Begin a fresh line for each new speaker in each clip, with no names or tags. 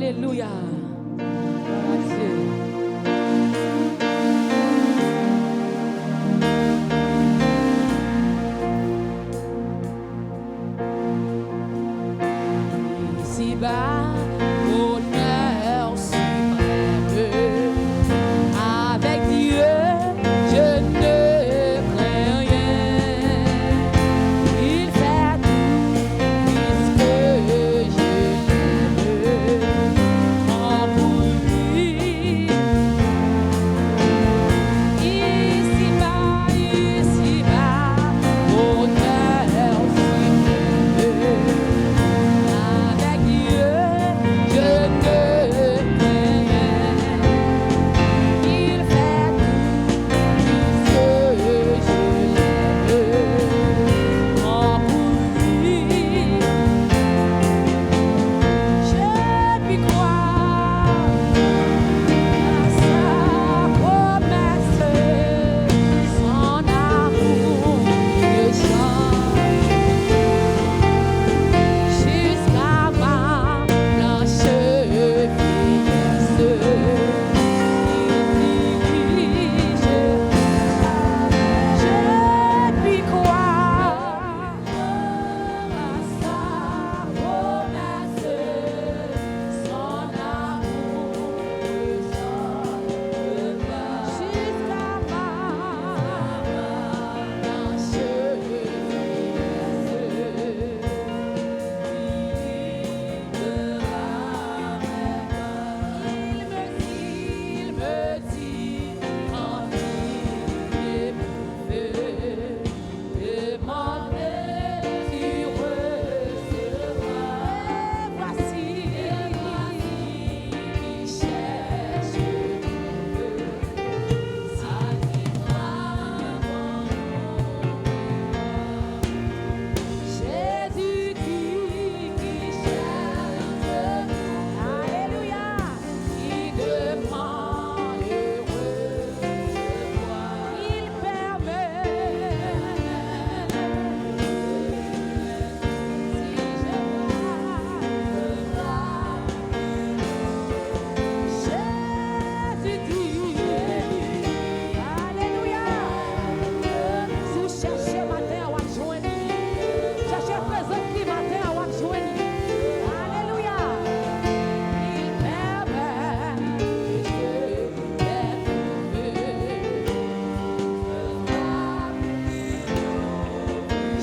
Alléluia. Ici-bas, honneur suprême. Avec Dieu, je ne crains rien. Il fait tout puisque je l'aime. En pour lui. Ici-bas, honneur suprême. Avec Dieu, je ne crains rien. Il fait tout puisque je l'aime. En pour lui, je puis croire à sa promesse. Son amour me change jusqu'à ma blanche vieillesse. Il dirige, je puis croire à sa promesse. Son amour me change jusqu'à ma blanche il me dit, quand il éprouvé, demandez, tu recevras. Voici qui cherche Dieu, arrivera mon Jésus qui cherche, alléluia, qui demande le recevoir. Il permet, si je Jésus dit, alléluia. Si vous cherchez matin, on va joindre. Cherchez présent qui matin, on va joindre. Alléluia. Il permet que je l'ai trouvé.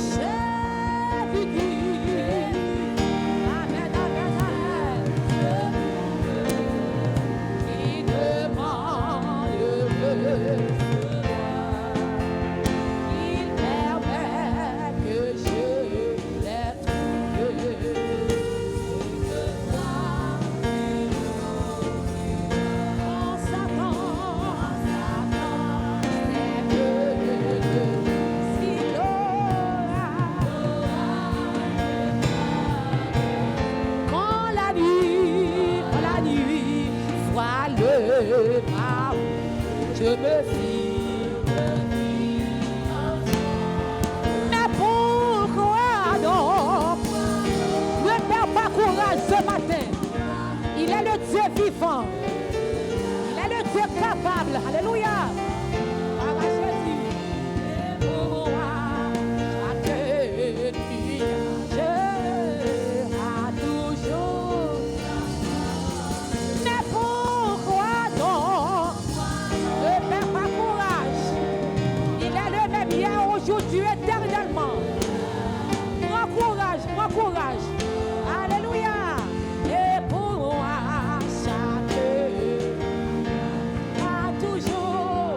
Jésus dit, amen, amen, amen. Il demande le recevoir. Il permet que je l'ai trouvé. On s'attend, c'est que si quand la nuit voit le mal, je me fie. Mais pourquoi donc ne perds pas courage ce matin? Il est le Dieu vivant. Il est le Dieu capable. Alléluia. Papa Jésus. Pour moi, chaque nuit, je toujours. Mais pourquoi donc ne perds pas courage? Il est le même hier, aujourd'hui, éternellement. Prends courage. Alléluia. Et pour moi, chaque toujours.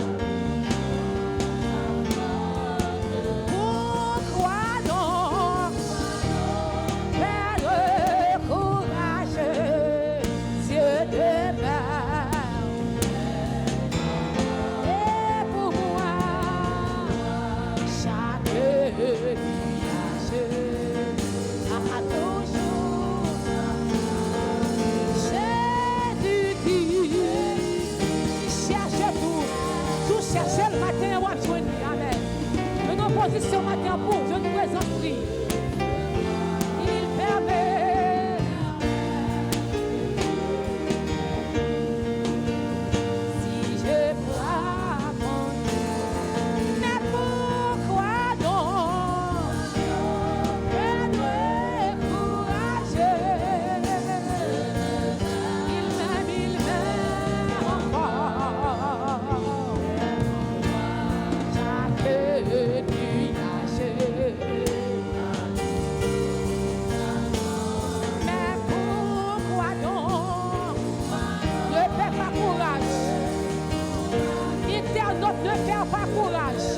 pas courage.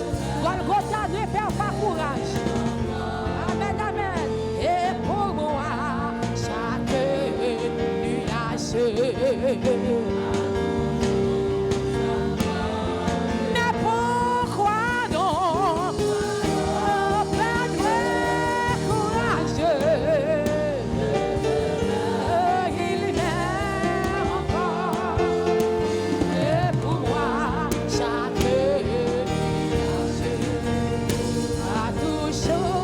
Golgotha ne perd pas courage. Amen, amen. Et pour moi, chaque nuage. Mais pourquoi donc perdre courage? Il m'aime encore. Et pour moi, chaque nuage a toujours.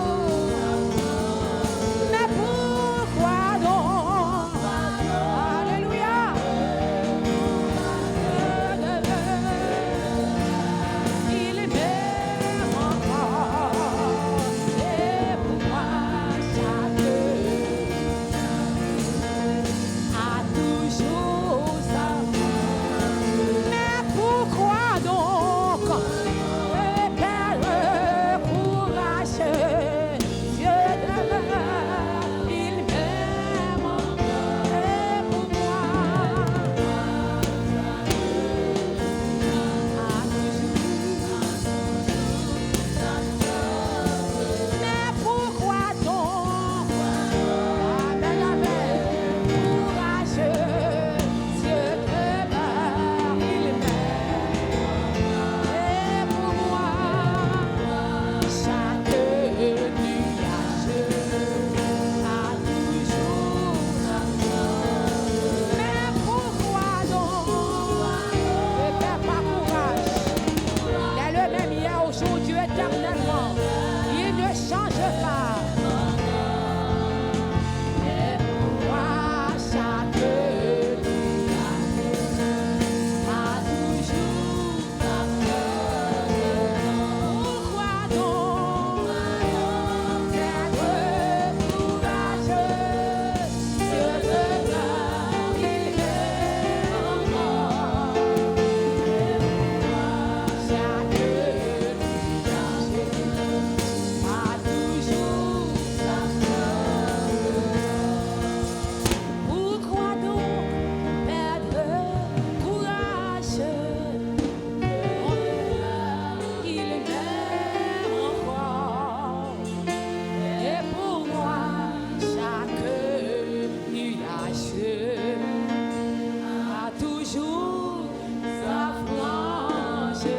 Mais pourquoi donc? Alléluia. Il m'aime encore. Et pour moi, chaque a toujours ça. Mais pourquoi donc perdre courage? Dieu demeure, il m'aime encore. Et pour moi, a toujours. Mais pourquoi donc? Amen, amen. Courageux, Dieu demeure, il m'aime. Et pour moi, chaque nuage a toujours. Mais pourquoi donc? Ne perds pas courage. Il est le même hier, aujourd'hui, éternellement. Il ne change pas. Et pour moi, chaque nuage a toujours. Pourquoi donc perdre courage? Dieu demeure, il m'aime encore. Chaque nuage a toujours. Pourquoi donc perdre courage? Il m'aime encore. Et pour moi, chaque nuage a toujours sa frange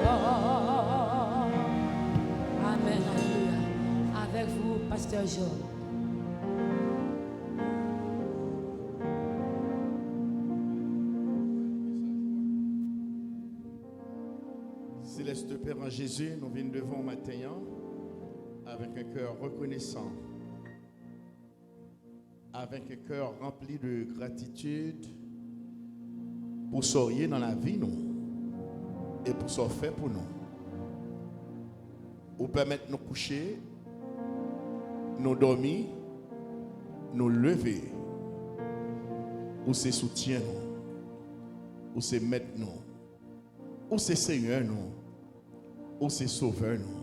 d'or. Amen, alléluia. Avec vous, Pasteur Jean.
Céleste Père en Jésus, nous venons devant vous matin avec un cœur reconnaissant, avec un cœur rempli de gratitude pour ce qui est dans la vie nous et pour ce qu'on fait pour nous. Vous permettre de nous coucher, nous dormir, nous lever, ou c'est soutien nous, ou c'est maître nous, ou c'est Seigneur nous, ou c'est Sauveur nous.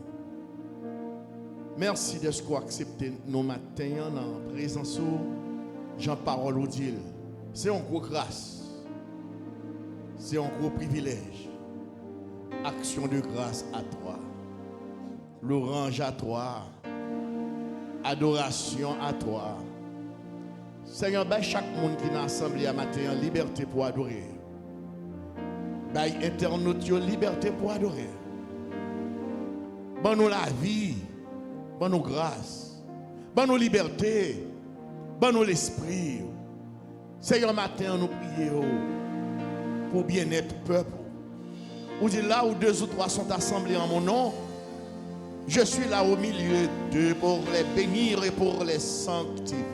Merci de ce qu'on accepte nos matins en présence de Jean-Parole Odile. C'est une grosse grâce, c'est un gros privilège. Action de grâce à toi, l'orange à toi, adoration à toi. Seigneur, ben chaque monde qui est assemblé à matin en liberté pour adorer. Ben internaute yo liberté pour adorer. Ben nous la vie, ben nous grâce, ben nous liberté, ben nous l'esprit. Seigneur, matin nous prions pour bien-être peuple. Ou dit là où 2 ou 3 sont assemblés en mon nom, je suis là au milieu d'eux pour les bénir et pour les sanctifier.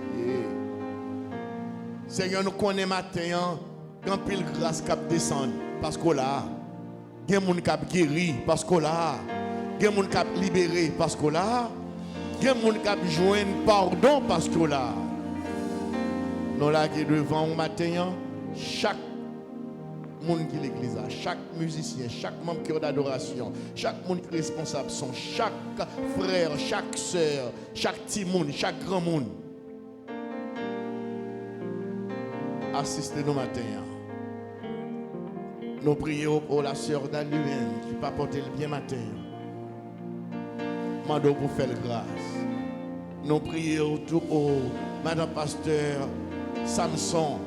Seigneur, nous connaissons matin, quand pile grâce cap descend, parce que là, il y a des gens qui ont guéri, parce que là, il y a des gens qui ont libéré, parce que là, il y a des gens qui ont joint pardon, parce que là, nous là qui devant au matin, chaque monde qui l'église, chaque musicien, chaque membre qui est d'adoration, chaque monde qui est responsable, son chaque frère, chaque soeur, chaque petit monde, chaque grand monde. Assistez nous matin. Nous prions pour la sœur d'Alumen qui va porter le bien matin. Mando pour faire grâce. Nous prions tout pour Madame Pasteur Samson.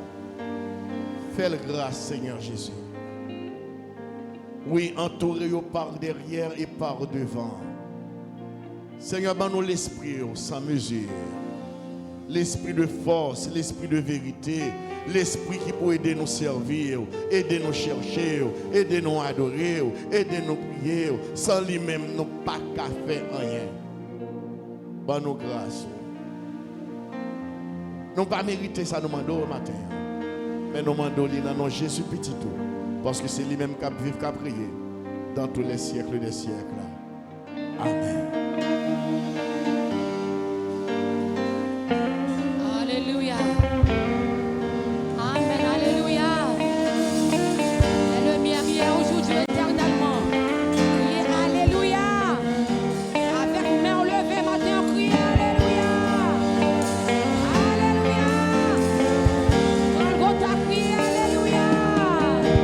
Fais grâce, Seigneur Jésus. Oui, entourez par derrière et par devant. Seigneur, donne-nous l'esprit sans mesure. L'esprit de force, l'esprit de vérité, l'esprit qui peut aider nous servir, aider nous chercher, aider nous adorer, aider nous prier. Sans lui-même, nous pas qu'à faire rien. Bonne nous grâce. Nous pas mérité ça, nous demandons au matin. Mais nous demandons dans nom Jésus petit tout. Parce que c'est lui-même qui vit, qui a prié dans tous les siècles des siècles. Amen.
Alléluia. Amen. Alléluia. Et le mien hier, aujourd'hui, éternellement. Criez Alléluia. Avec main levée, matin, criez Alléluia. Alléluia. Golgotha, criez Alléluia. Amen.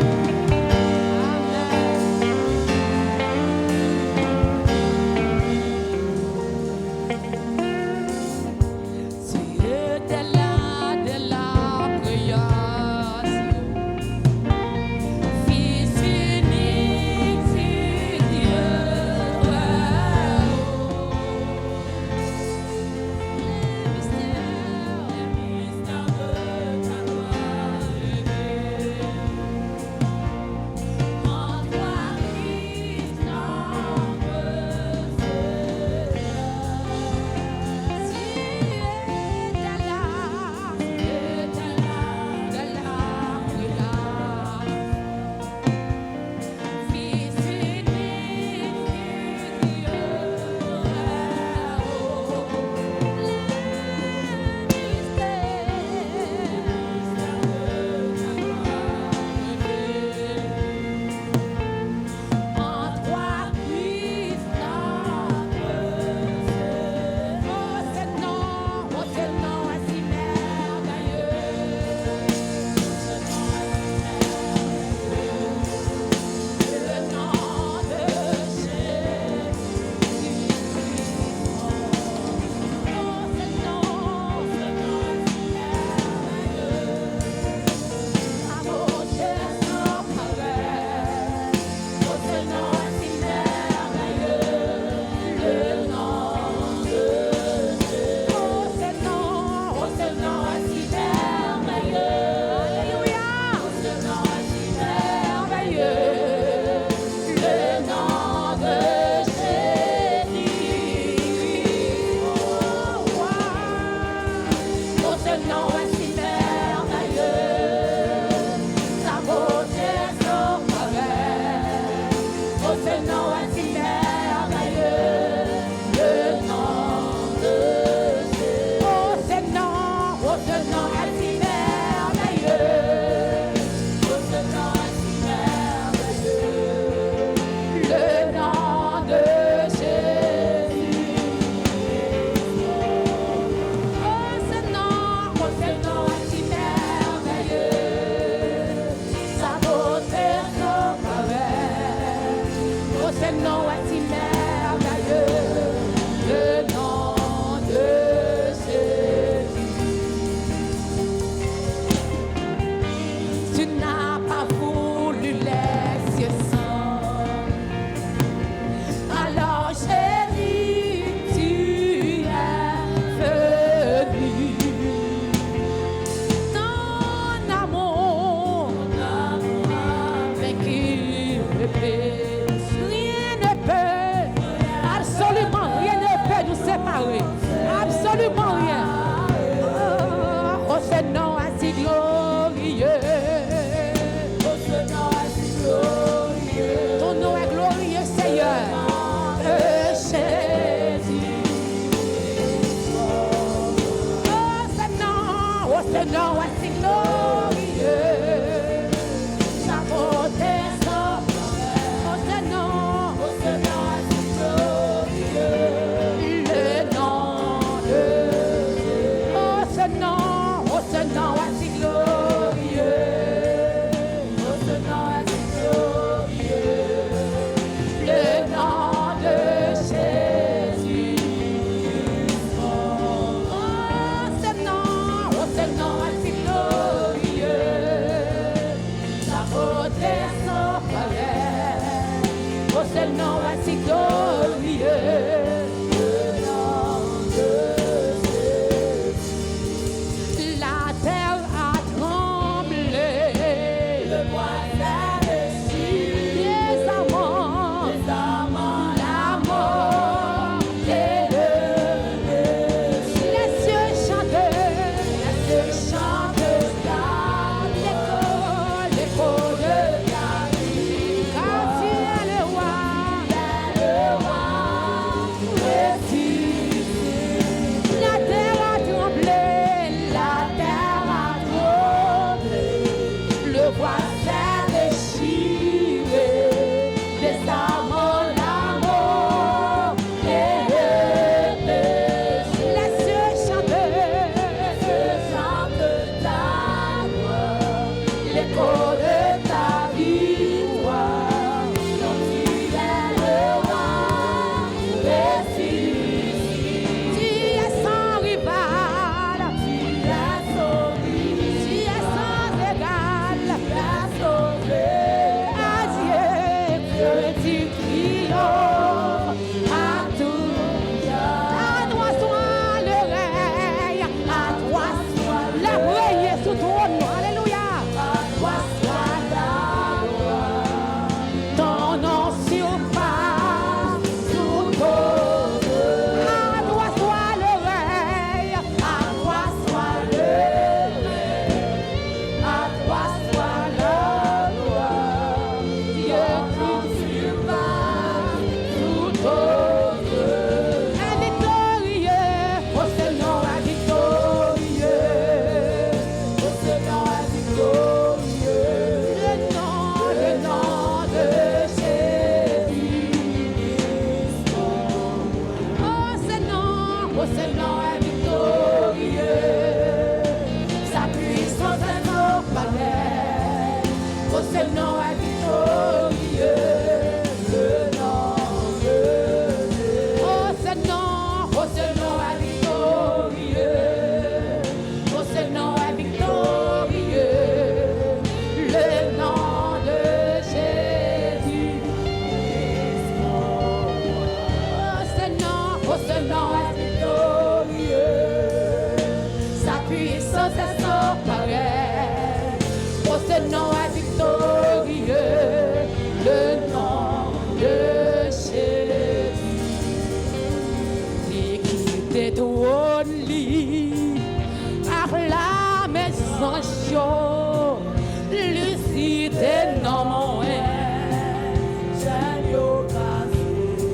seul nom est si glorieux. La terre a tremblé. Le bois s'est déchiré. Les amants, la mort et le les cieux chantent l'écho de ta vie. Car tu es le roi, ressuscité. La terre a tremblé, le bois s'est déchiré, les amants, la mort et le les cieux chantent ta gloire, l'écho de ta victoire. Donc tu es le roi, ressuscité. Tu es sans rival, tu es sans égal. Adieu, que tu triomphes à tout. À toi soit le règne, à toi soit le règne sous ton nom. Alléluia. À toi soit la gloire. Ton nom surpasse tout autre. À toi soit le règne, à toi soit le règne. À toi soit la gloire, Dieu qui surpasse tout autre. Un victorieux, oh ce nom est victorieux, oh ce nom est victorieux. Le nom de Jésus. Oh ce nom est victorieux. Sa puissance est nos palais. Oh, ce nom est victorieux. Le nom de Jésus. Oh, ce nom est victorieux. Oh, ce nom est victorieux. Le nom de Jésus. Oh, ce nom est victorieux. Sa puissance est sans pareil. Oh, ce nom est victorieux. Le nom de Jésus. L'équipe des trônes lit à la maison chaude. Lucide non moins.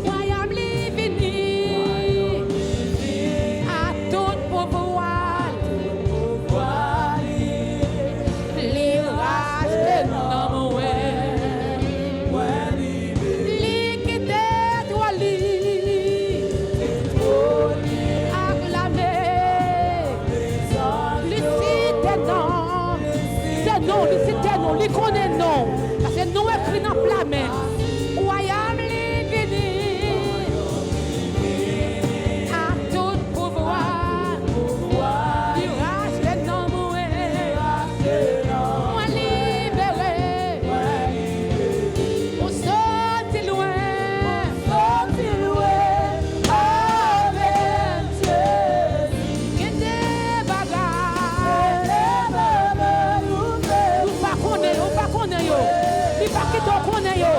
Royaume livini à tout pouvoir. Les rages de l'homme, liquide toi acclamer, lucide non, c'est non, lucide non, lui connaît non, parce que non écrit dans la main. Royaume livini à tout pouvoir, les rages de l'homme, moi libéré, on sortit loin, avec Jésus, qui des bagages, ou pas connaît yo, il pas qui t'en connaît yo.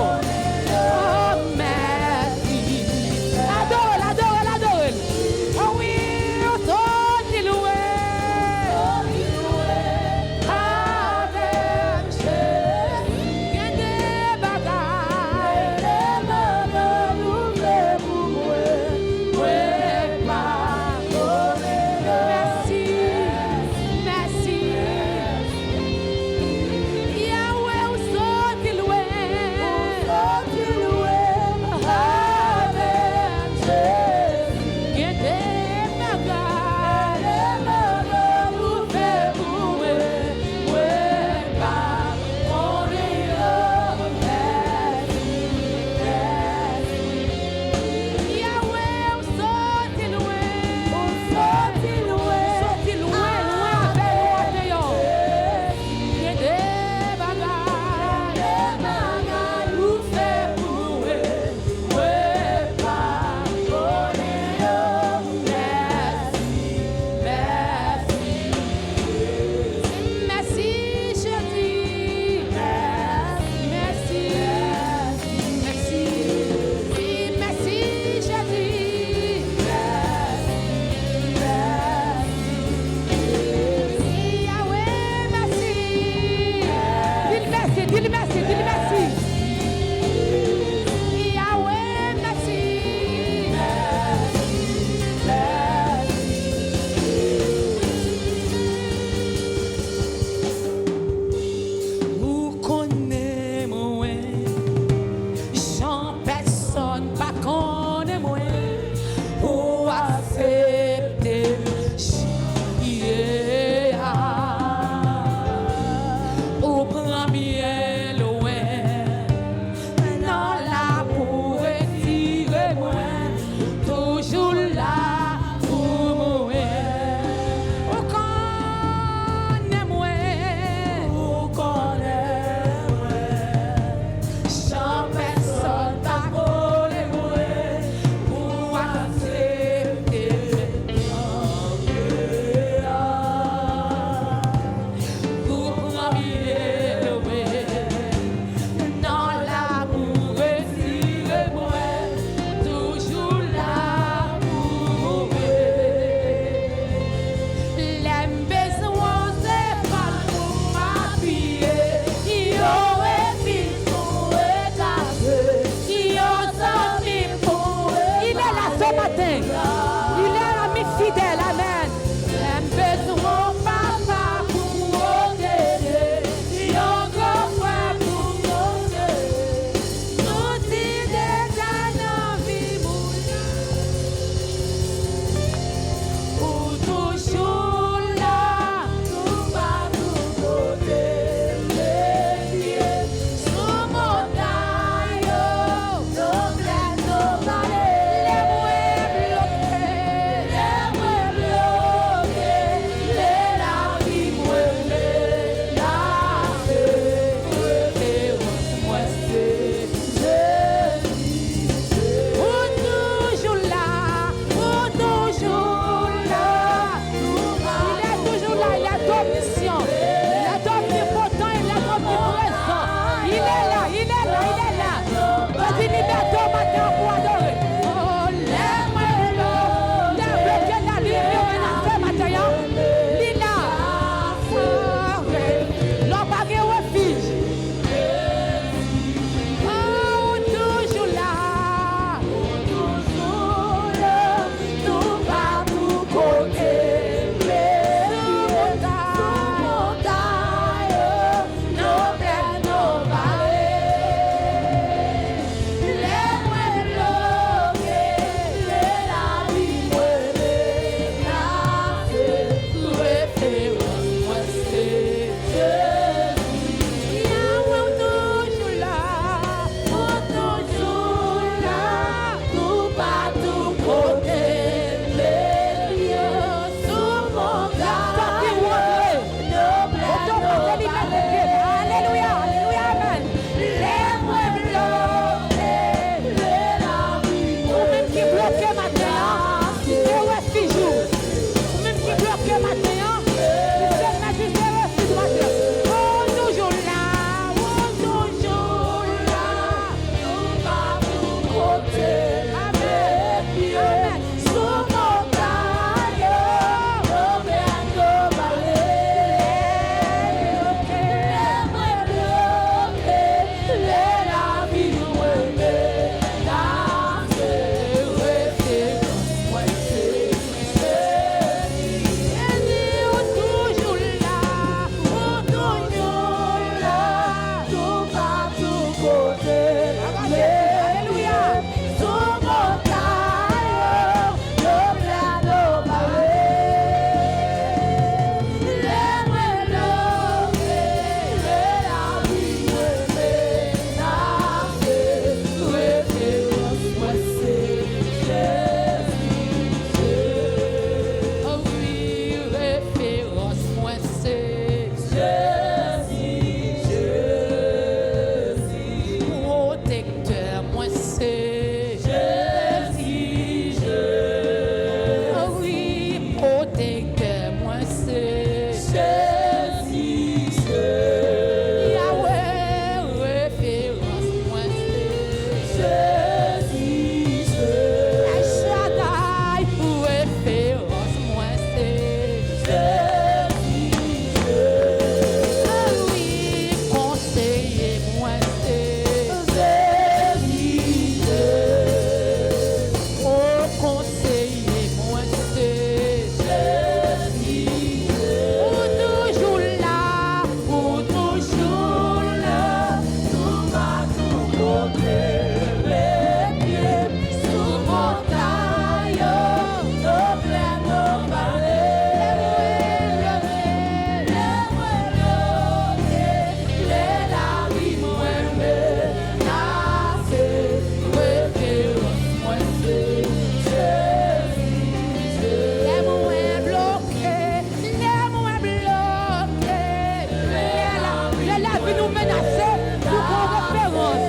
nous menacer, nous qu'on référence.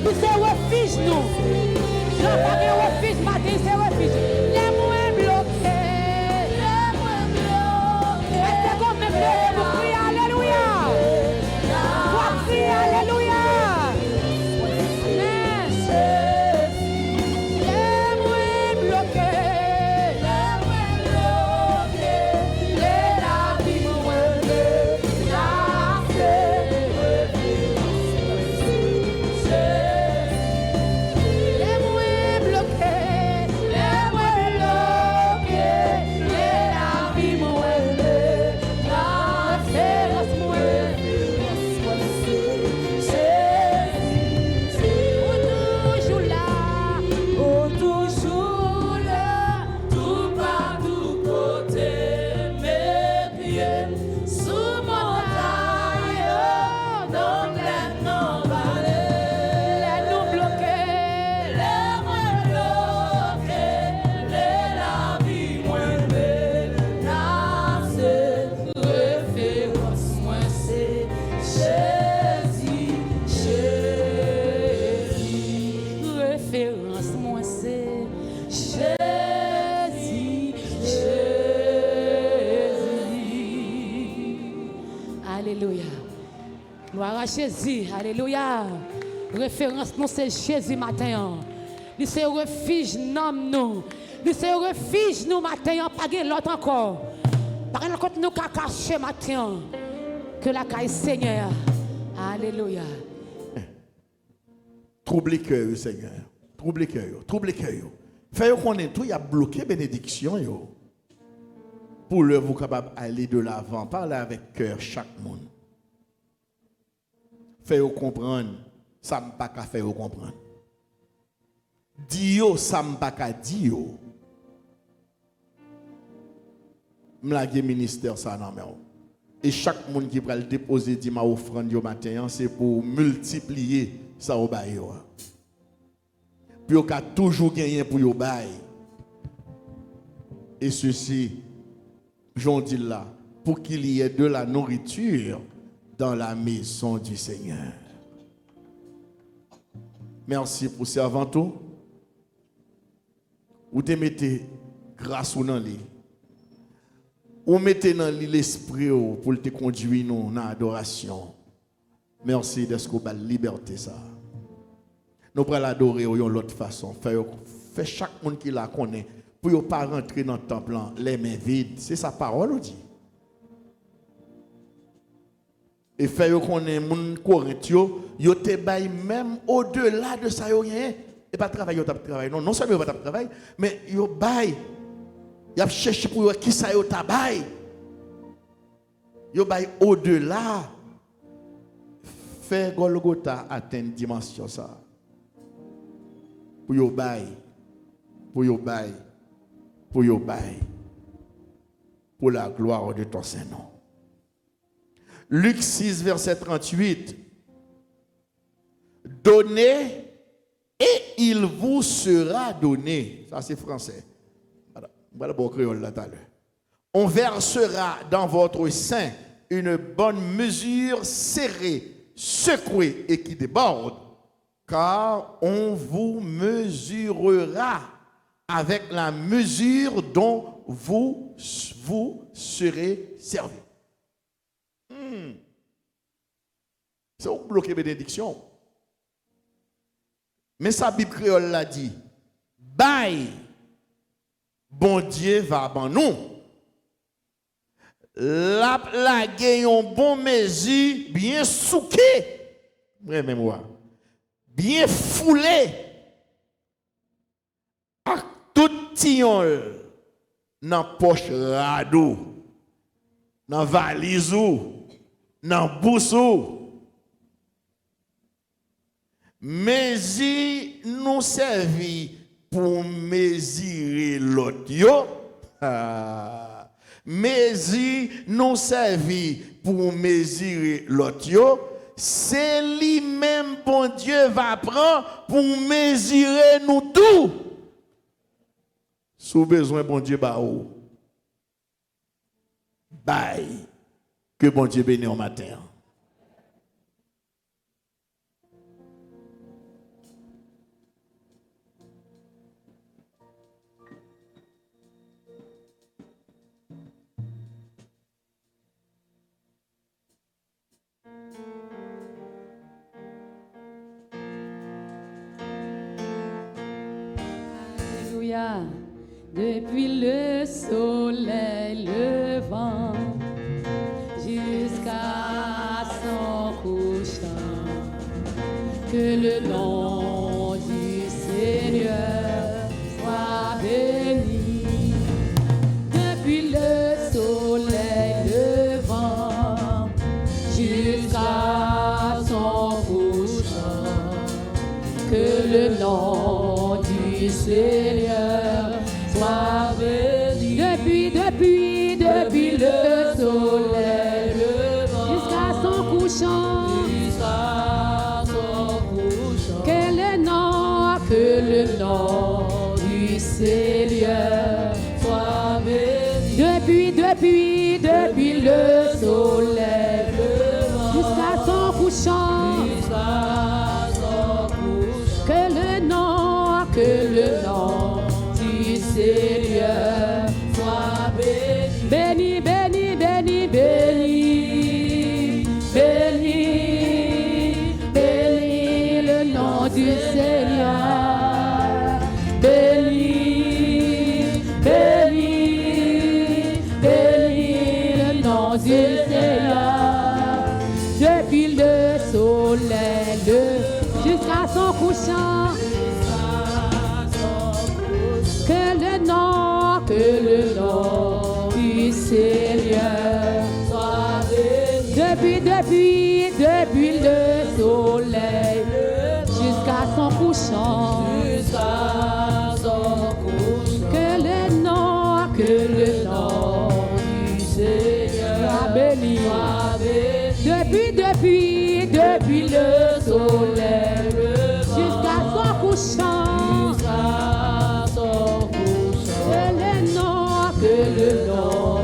Nous c'est refuge nous. Jean pas de refuge, matin c'est refuge. Les moins bloqués. Restez comme même bloqués, vous criez alléluia. Vous criez alléluia. Alléluia. Gloire à Jésus. Alléluia. Référence nous c'est Jésus matin. Nous c'est refuge nous. Nous c'est refuge nous matin. Pas de l'autre encore. Par contre nous qu'à cacher matin. Que la caille Seigneur. Alléluia.
Trouble cœur Seigneur. Trouble cœur. Trouble cœur. Fait qu'on est tout, il y a bloqué bénédiction yo. Pour le vous capable aller de l'avant, parler avec cœur chaque monde. Fait comprendre, ça me pas qu'à faire comprendre. Dio, ça me pas qu'à dire. M'lage ministère ça non mais. Et chaque monde qui va le déposer dit ma offrande au matin, c'est pour multiplier ça au bail. Puis on a toujours gagné pour yo bail. Et ceci j'en dis là, pour qu'il y ait de la nourriture dans la maison du Seigneur. Merci pour ce avant tout. Vous te mettez grâce ou dans lui. Vous mettez dans lui l'esprit pour te conduire nous dans l'adoration. Merci de ce que vous avez liberté ça. Nous pourrons l'adorer de l'autre façon. Fait chaque monde qui la connaît. Pour ne pas rentrer dans le temple, les mains vides. C'est sa parole, on dit. Et faire qu'on est mon Corinthio, yo te bail même au-delà de ça, yo rien. Et pas travailler, yo travail. Non seulement yo pas travail, mais yo bail. Y a cherché pour yo qui ça yo ta bail. Yo bail au-delà. Faire Golgotha atteindre dimension ça. Pour yo bail. Pour yo bail. Pour yo bail, pour la gloire de ton Saint-Nom. Luc 6, verset 38. Donnez et il vous sera donné. Ça c'est français. Voilà bon créole là tout à l'heure. On versera dans votre sein une bonne mesure serrée, secouée et qui déborde, car on vous mesurera avec la mesure dont vous serez servi. C'est un bloqué bénédiction. Mais sa Bible créole l'a dit, bye, bon Dieu va ban nous. La gagne bon mesure, bien souqué, bien foulé. Tout tillon dans poche rado, dans valise dans bourse. Mais nous servi pour mesurer l'autre. Mais nous servi pour mesurer l'autre. C'est lui-même, bon Dieu, va prendre pour mesurer nous tout. Sous besoin, bon Dieu, bye. Que bon Dieu bénisse au matin.
Alléluia. Depuis le soleil levant jusqu'à son couchant, que le nom du Seigneur soit béni. Depuis le soleil levant jusqu'à son couchant, que le nom du Seigneur soit béni. Depuis le soleil levant jusqu'à son couchant, que le nom du Seigneur soit béni. Depuis le soleil levant jusqu'à son couchant, que le nom du Seigneur soit béni. Béni, béni, béni, béni, béni, béni le nom du Seigneur. Béni, béni, béni le nom du Seigneur. Depuis le soleil jusqu'à son couchant, que le nom du Seigneur soit béni. Depuis le soleil jusqu'à son couchant, que le nom du Seigneur soit béni. Depuis le soleil jusqu'à son couchant, que le nom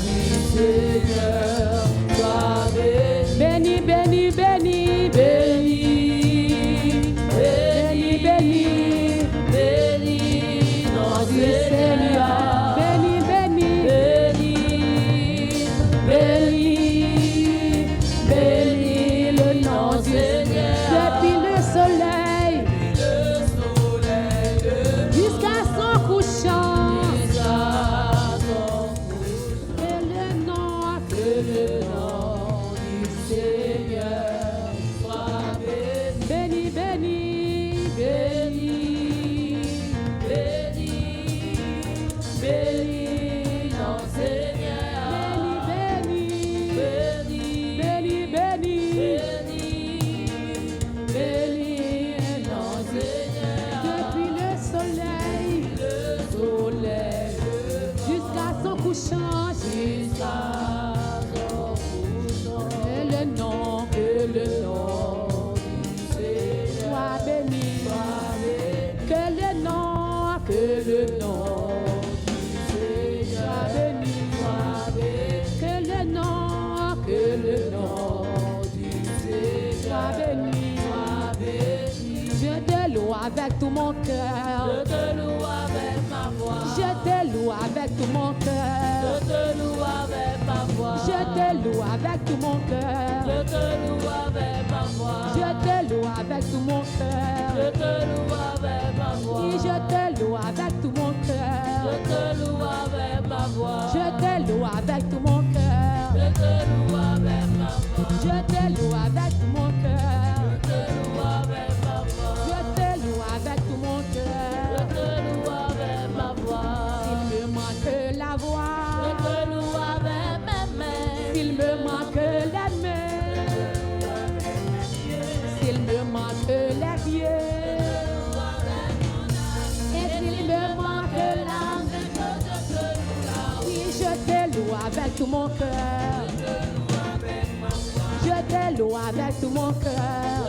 du Seigneur soit béni. Béni, béni, béni, béni, béni, béni, béni, nom du Seigneur. Béni, béni, béni, béni, béni le nom du Seigneur. Depuis le soleil jusqu'à son couchant, avec tout mon cœur.
Je te loue avec ma voix.
Je te loue avec tout mon cœur.
Je te loue avec ma voix.
Je te loue avec tout mon cœur.
Je te loue avec ma voix.
Je te loue avec tout mon cœur.
Je te loue avec ma voix.
Oui, je te loue avec tout mon cœur.
Je te loue avec ma voix.
Je te loue avec tout mon cœur.
Je te loue avec ma voix.
Je te loue avec tout mon cœur.
Je te loue avec ma voix.
Je te loue avec tout mon cœur.
Je te loue avec ma voix.
S'il me manque la voix,
Je te loue avec mes mains.
s'il me manque les mains, s'il me manque les pieds, et s'il me manque l'âme, oui, je te loue avec tout mon cœur. Je te loue avec tout mon cœur.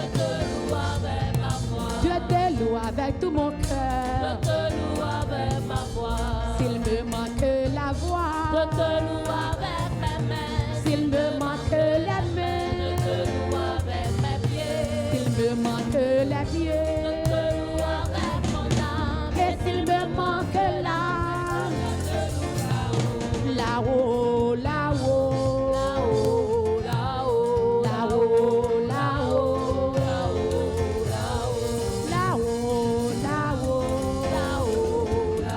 Je te loue avec tout mon cœur.
Je te loue avec ma voix.
S'il me manque la
Je
voix,
te loue avec mes mains.
s'il me manque les
Je
mains,
te loue avec mes pieds.
s'il me manque les
Je
pieds,
te loue avec mon âme.
et s'il me manque l'âme, là-haut, là-haut, là-haut, là-haut, là-haut, là-haut, là-haut, là-haut, là-haut, là-haut,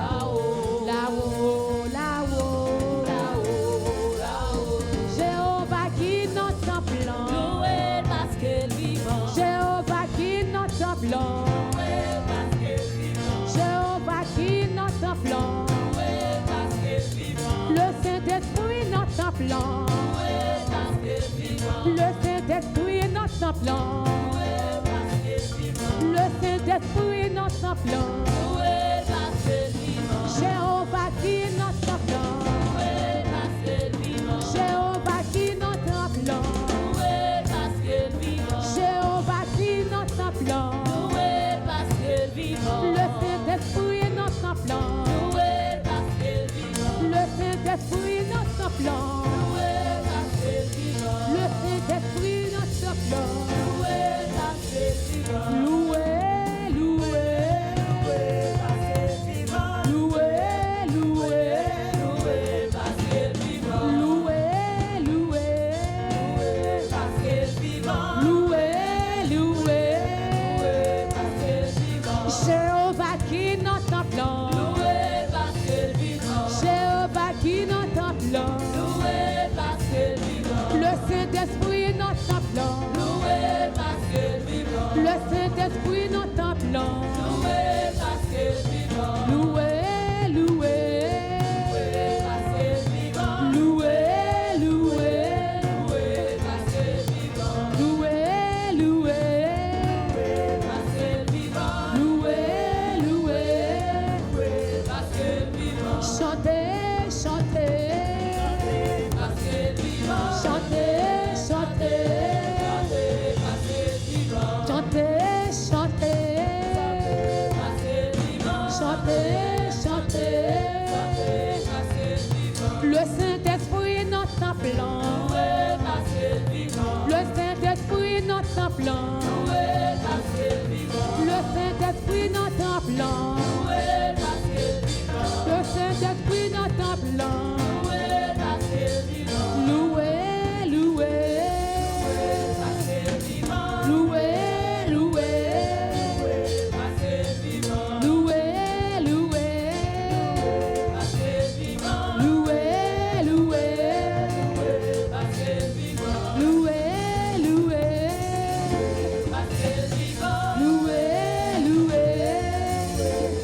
plan.
Loué parce que vivant.
Le Saint-Esprit est notre plan.
Loué parce que vivant.
Le Saint-Esprit est notre plan.
Loué parce que vivant.
Jéhovah qui est notre plan.
Loué parce que vivant.
Jéhovah qui est notre plan.
Loué parce que vivant.
Jéhovah qui est notre plan.
Loué parce que vivant.
Le Saint-Esprit est notre plan.
Loué parce que vivant.
Le Saint-Esprit est notre plan.
Loué parce que vivant.
Le Saint-Esprit est notre plan.
Loué parce que vivant.
Loué, loué,
Loué parce que vivant.
loué, loué,
Loué parce que vivant.
loué, loué,
Parce que vivant.
loué, loué.
Parce que vivant.
Jéhovah qui est notre plan.
Loué parce que vivant.
Jéhovah qui est notre plan.
Loué parce que vivant.
Le Saint-Esprit est notre plan.
Loué parce que vivant.
Le Saint-Esprit est notre plan.
Loué parce que vivant.
Loué, loué,
Parce que vivant.
loué, loué,
Parce que vivant.
loué, loué,
Parce que vivant.
loué, loué.
Parce que vivant.
Chantez, chantez,
Parce que vivant.
chantez, chantez,
Parce que vivant.
chantez, chantez,
Parce que vivant.
chantez, chantez.
Parce que vivant.
Le Saint-Esprit est notre plan.
Loué parce que vivant.
Le Saint-Esprit est notre plan.
Loué parce que vivant.
Le Saint-Esprit est notre plan.
Loué parce que vivant.
Le Saint-Esprit est notre plan.
Loué parce que vivant.
Loué, loué,
Parce que vivant.
loué, loué,
Parce que vivant.
loué, loué,
Parce que vivant.
loué, loué,
Parce que vivant.
loué, loué,
Parce que vivant.
loué, loué,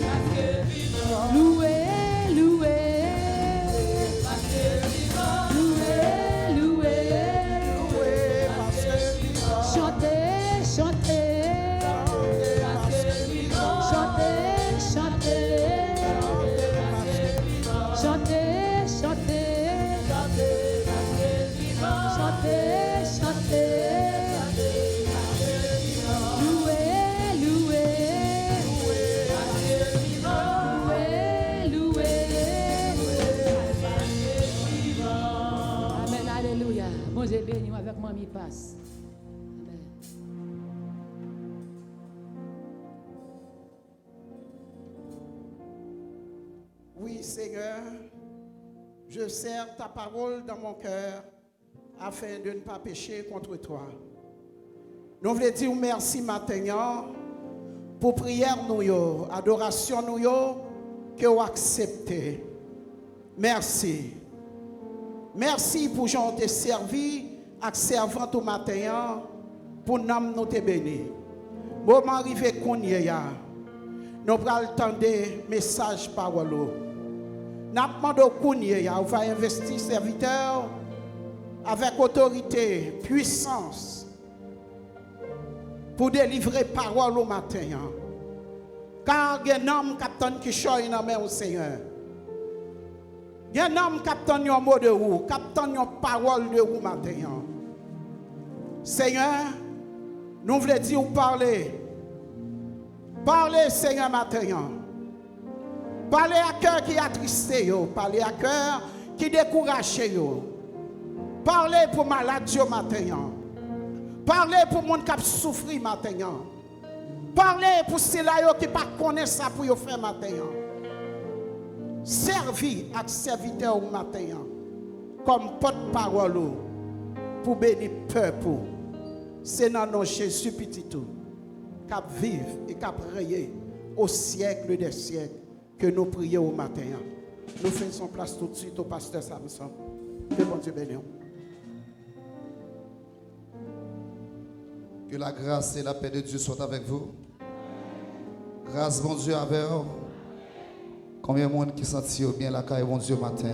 Parce que vivant.
loué, loué.
Parce que vivant.
Loué, loué,
Parce que vivant.
chantez, chantez,
Parce que vivant.
chantez, chantez,
Parce que vivant.
chantez, chantez,
Parce que vivant.
chantez, chantez, loué, loué,
Parce que vivant.
loué, loué. Amen, alléluia. Bon Dieu béni avec mamie passe. Amen.
Oui, Seigneur, je serre ta parole dans mon cœur afin de ne pas pécher contre toi. Nous voulons dire merci maintenant pour prière nous, yo, adoration nous, yo, que vous acceptez. Merci. Merci pour j'en te servi avec servant au matin pour nous te bénir. Moment arrivé qu'on y est, nous allons entendre des messages parole. Nous demandons qu'on y est, on va investir serviteur avec autorité, puissance pour délivrer parole au matin. Car il y a un homme qui choisit dans main au Seigneur. Il y a un homme qui attend un mot de vous, qui attend une parole de vous matin. Seigneur, nous voulons dire ou parler. Parlez, Seigneur, matin. Parlez à cœur qui est attristé. Parlez à cœur qui est découragé. Parlez pour malade matin. Parlez pour les gens qui souffrent matin. Parlez pour ceux-là qui ne connaissent pas ça pour faire matin. Servi à serviteur au matin comme porte-parole pour bénir le peuple. C'est dans nos Jésus petit tout qui vivent et qui règne au siècle des siècles que nous prions au matin. Nous faisons place tout de suite au pasteur Samson. Que bon Dieu bénisse.
Que la grâce et la paix de Dieu soient avec vous. Grâce, bon Dieu, avec vous. Combien de monde qui sentit bien la caille, bon Dieu, matin.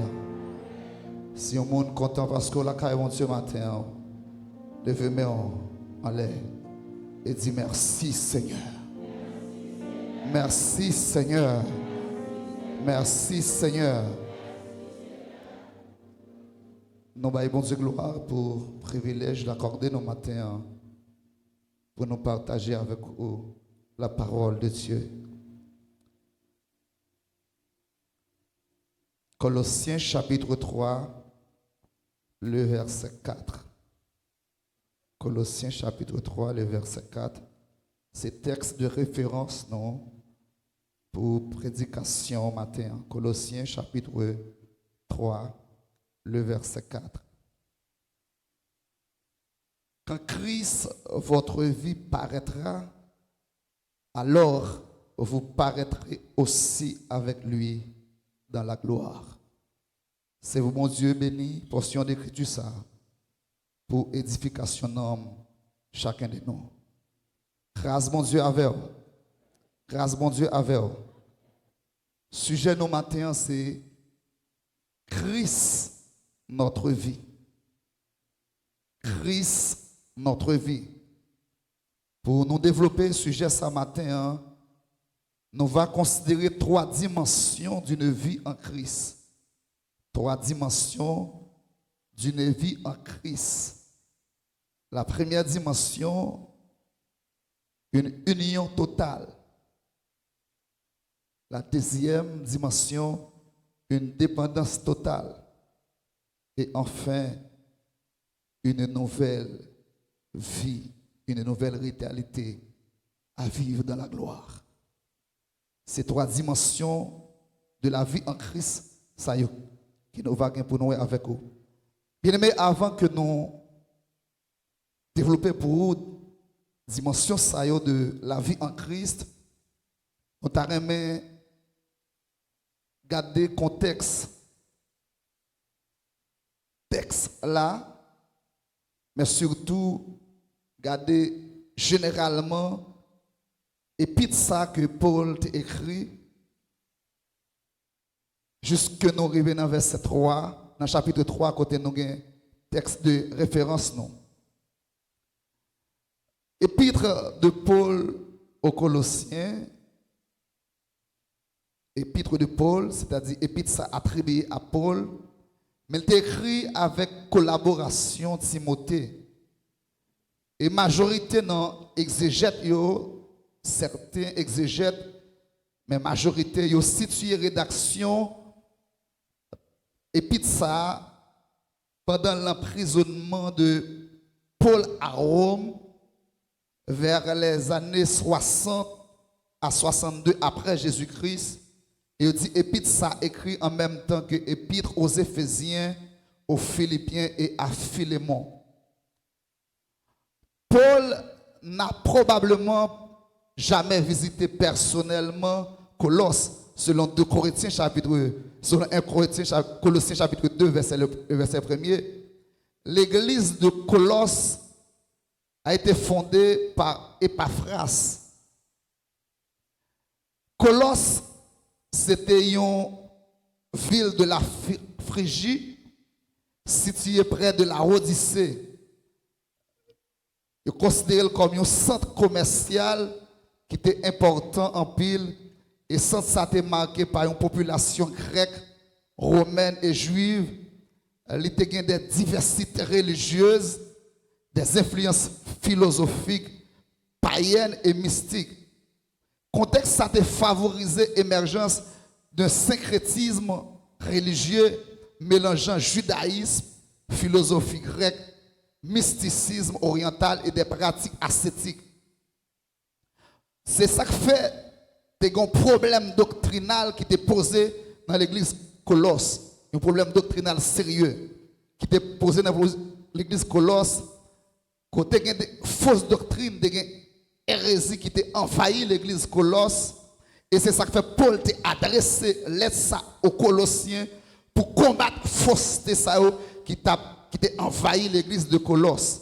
Si on monde content parce que la caille mon Dieu matin, levez-moi en l'air et dis merci Seigneur. Merci Seigneur. Merci Seigneur. Nous baillons bon Dieu gloire pour le privilège d'accorder nos matins pour nous partager avec vous la parole de Dieu. Colossiens chapitre 3, le verset 4. Colossiens chapitre 3, le verset 4. C'est texte de référence, non? Pour prédication matin. Colossiens chapitre 3, le verset 4. Quand Christ, votre vie paraîtra, alors vous paraîtrez aussi avec lui dans la gloire. C'est vous, mon Dieu béni, portion d'écriture ça, pour édification d'homme, chacun de nous. Grâce, mon Dieu, avec vous. Grâce, mon Dieu, avec vous. Sujet nos matins, c'est Christ, notre vie. Christ, notre vie. Pour nous développer ce sujet ce matin, nous allons considérer 3 dimensions d'une vie en Christ. 3 dimensions d'une vie en Christ. La première dimension, une union totale. La deuxième dimension, une dépendance totale. Et enfin, une nouvelle vie, une nouvelle réalité à vivre dans la gloire. Ces 3 dimensions de la vie en Christ, ça y est, qui nous va pour nous avec vous. Bien aimé, avant que nous développions pour vous dimension ça y est de la vie en Christ, on t'a remis garder le contexte texte là, mais surtout garder généralement épître ça que Paul t'a écrit jusque nous arrivons dans verset 3, dans chapitre 3, côté nous avons texte de référence non. Épître de Paul aux Colossiens, épître de Paul, c'est-à-dire épître ça attribué à Paul, mais il est écrit avec collaboration de Timothée. Et majorité dans exégètes, certains exégètes, mais majorité, yo situé rédaction épître ça pendant l'emprisonnement de Paul à Rome vers les années 60 à 62 après Jésus-Christ. Et il dit épître ça écrit en même temps que épître aux Éphésiens, aux Philippiens et à Philémon. Paul n'a probablement jamais visité personnellement Colosse, selon 2 Corinthiens chapitre, selon 1 Corinthiens, Colossiens chapitre 2, verset 1er. L'église de Colosse a été fondée par Épaphras. Colosse, c'était une ville de la Phrygie, située près de la Odyssée. Il est considéré comme un centre commercial qui était important en pile, et centre ça était marqué par une population grecque, romaine et juive. Il était des diversités religieuses, des influences philosophiques, païennes et mystiques. Contexte ça a favorisé l'émergence d'un syncrétisme religieux mélangeant judaïsme, philosophie grecque, mysticisme oriental et des pratiques ascétiques. C'est ça qui fait des problèmes doctrinal qui était posé dans l'église Colosse, un problème doctrinal sérieux qui était posé dans l'église Colosse, côté des fausses doctrines, des hérésie qui était envahi l'église Colosse, et c'est ça que fait Paul t'a adressé lettre ça aux Colossiens pour combattre fausseté ça qui t'a envahi l'église de Colosse.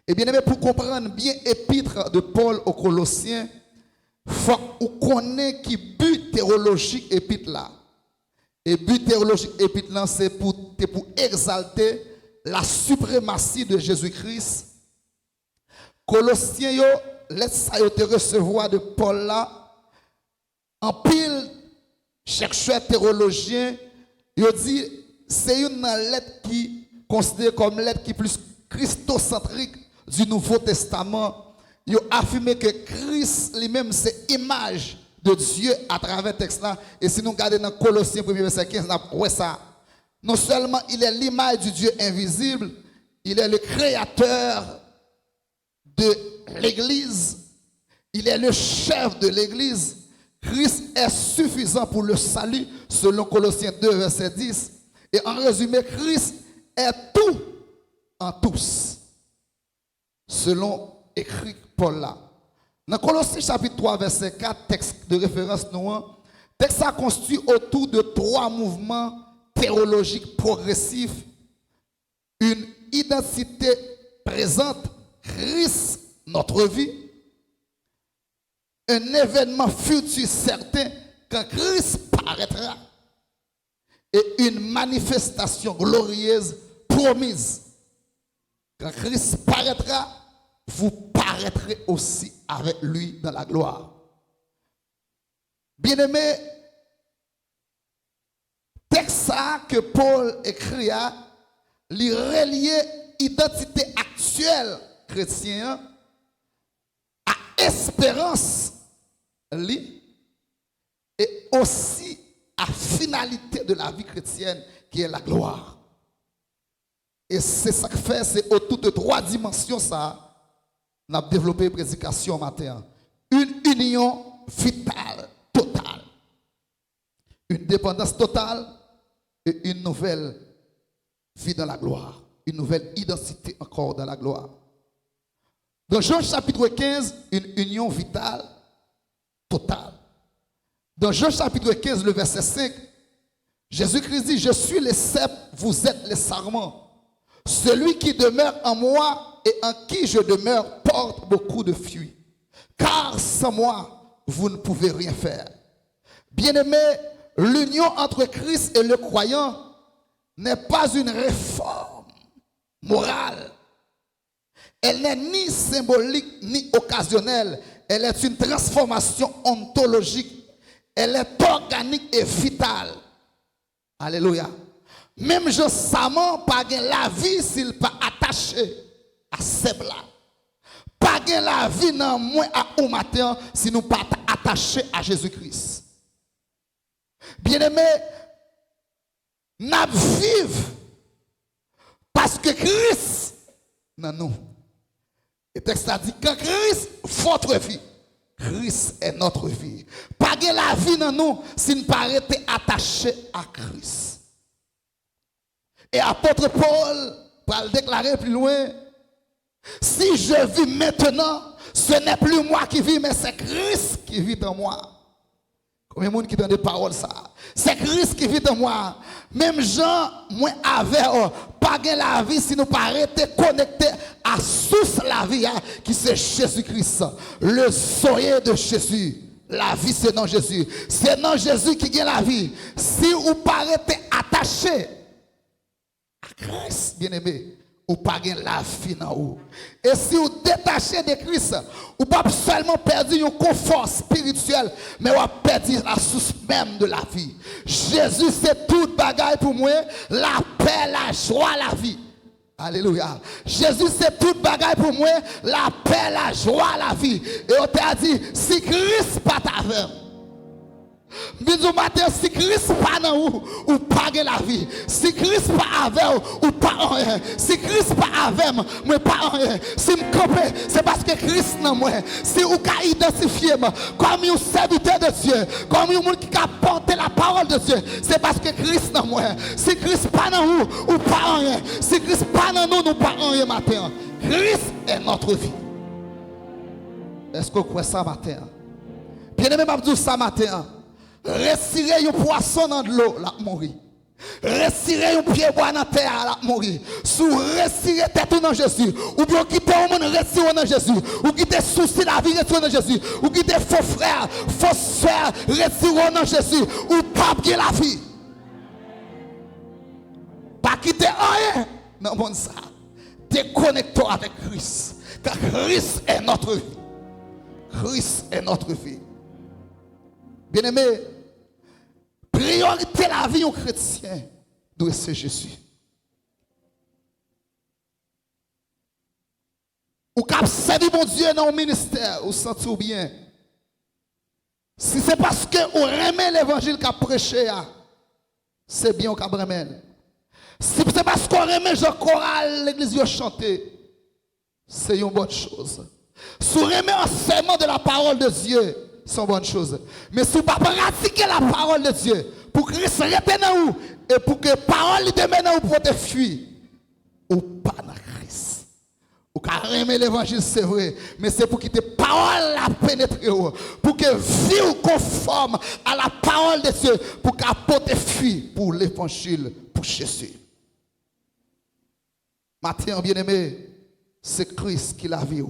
Et bien aimé, pour comprendre bien l'épître de Paul aux Colossiens, il faut qu'on connaisse qui but théologique épître là. Et but théologique épître là, c'est pour exalter la suprématie de Jésus-Christ. Colossiens yo laisse ça te recevoir de Paul là en pile chercheur théologien yo dit c'est une lettre qui considérée comme lettre qui plus christocentrique du Nouveau Testament. Yo affirmé que Christ lui-même c'est image de Dieu à travers le texte là. Et si nous regardons dans Colossiens 1er verset 15, on voit ça. Non seulement il est l'image du Dieu invisible, il est le créateur de l'Église, il est le chef de l'Église. Christ est suffisant pour le salut, selon Colossiens 2, verset 10. Et en résumé, Christ est tout en tous, selon écrit Paul là. Dans Colossiens chapitre 3, verset 4, texte de référence nous, texte ça construit autour de 3 mouvements théologiques progressifs. Une identité présente, Christ, notre vie. Un événement futur certain quand Christ paraîtra. Et une manifestation glorieuse promise. Quand Christ paraîtra, vous paraîtrez aussi avec lui dans la gloire. Bien-aimé, texte ça que Paul écrit a, lui relier identité actuelle chrétienne à espérance lui, et aussi à finalité de la vie chrétienne qui est la gloire. Et c'est ça que fait, c'est autour de 3 dimensions ça. On a développé une prédication matin. Une union vitale, totale. Une dépendance totale et une nouvelle vie dans la gloire. Une nouvelle identité encore dans la gloire. Dans Jean chapitre 15, une union vitale, totale. Dans Jean chapitre 15, le verset 5, Jésus-Christ dit, je suis le cep, vous êtes les sarments. Celui qui demeure en moi et en qui je demeure porte beaucoup de fruits. Car sans moi, vous ne pouvez rien faire. Bien-aimé, l'union entre Christ et le croyant n'est pas une réforme morale. Elle n'est ni symbolique ni occasionnelle. Elle est une transformation ontologique. Elle est organique et vitale. Alléluia. Même Jean Samon pas gain la vie s'il pas attaché à Sebla. Pas gain la vie non moins à au matin si nous pas attaché à Jésus-Christ. Bien-aimé, n'a vive parce que Christ non nous. Et texte a dit quand Christ votre vie, Christ est notre vie. Pas gain la vie dans nous si nous pas été attaché à Christ. Et apôtre Paul va le déclarer plus loin. Si je vis maintenant, ce n'est plus moi qui vis, mais c'est Christ qui vit en moi. Combien de monde qui donne des paroles ça? C'est Christ qui vit en moi. Même Jean, moi avec pas la vie si nous pas rester connectés à source la vie qui c'est Jésus-Christ. Le soyer de Jésus. La vie c'est non Jésus. C'est non Jésus qui gagne la vie. Si vous pas rester attaché Christ, bien-aimé, ou pas la vie dans vous. Et si vous détachez de Christ, vous pas seulement perdu un confort spirituel, mais vous perdu la source même de la vie. Jésus, c'est toute bagaille pour moi, la paix, la joie, la vie. Alléluia. Jésus, c'est toute bagaille pour moi, la paix, la joie, la vie. Et on t'a dit, si Christ pas avec, Bisou matin, si Christ pas dans ou pas la vie. Si Christ pas avec ou pas rien. Si Christ pas avec moi pas rien. Si me camper, c'est parce que Christ dans moi. Si vous ka identifier comme un serviteur de Dieu, comme un monde qui a porté la parole de Dieu, c'est parce que Christ dans moi. Si Christ pas dans vous ou pas rien. Si Christ pas dans nous, nous pas rien matin. Christ est notre vie. Est-ce que vous croyez ça matin? Bien aimé, m'a dit ça matin. Retirez un poisson dans de l'eau, la mourir. Retirez un pied bois dans la terre, la mourir. Sous retirez tête dans Jésus. Ou bien quittez un monde, retirez dans Jésus. Ou quittez souci la vie, retirez dans Jésus. Ou quittez faux frères, faux sœurs, retirez dans Jésus. Ou pas bien la vie. quitter rien dans le monde ça. Déconnectons avec Christ. Car Christ est notre vie. Christ est notre vie. Bien-aimé, priorité la vie aux chrétiens doit être Jésus. Ou cap servir mon Dieu dans le ministère, ou sentir bien. Si c'est parce que vous aimez l'évangile qu'a prêché, c'est bien au cap remettre. Si c'est parce qu'on aime Jean choral, l'église a chanté, c'est une bonne chose. Si vous aimez l'enseignement de la parole de Dieu, c'est une bonne chose. Mais si vous ne pratiquez pas la parole de Dieu, pour que Christ reste dans vous, et pour que la parole de dans vous pour te fuir, ou pas dans Christ. Ou car aimer l'évangile, c'est vrai, mais c'est pour que tes paroles la pénètrent, pour que vivre conforme à la parole de Dieu, pour qu'apporter fuir pour l'évangile, pour Jésus. Matin, bien-aimé, c'est Christ qui l'a vu,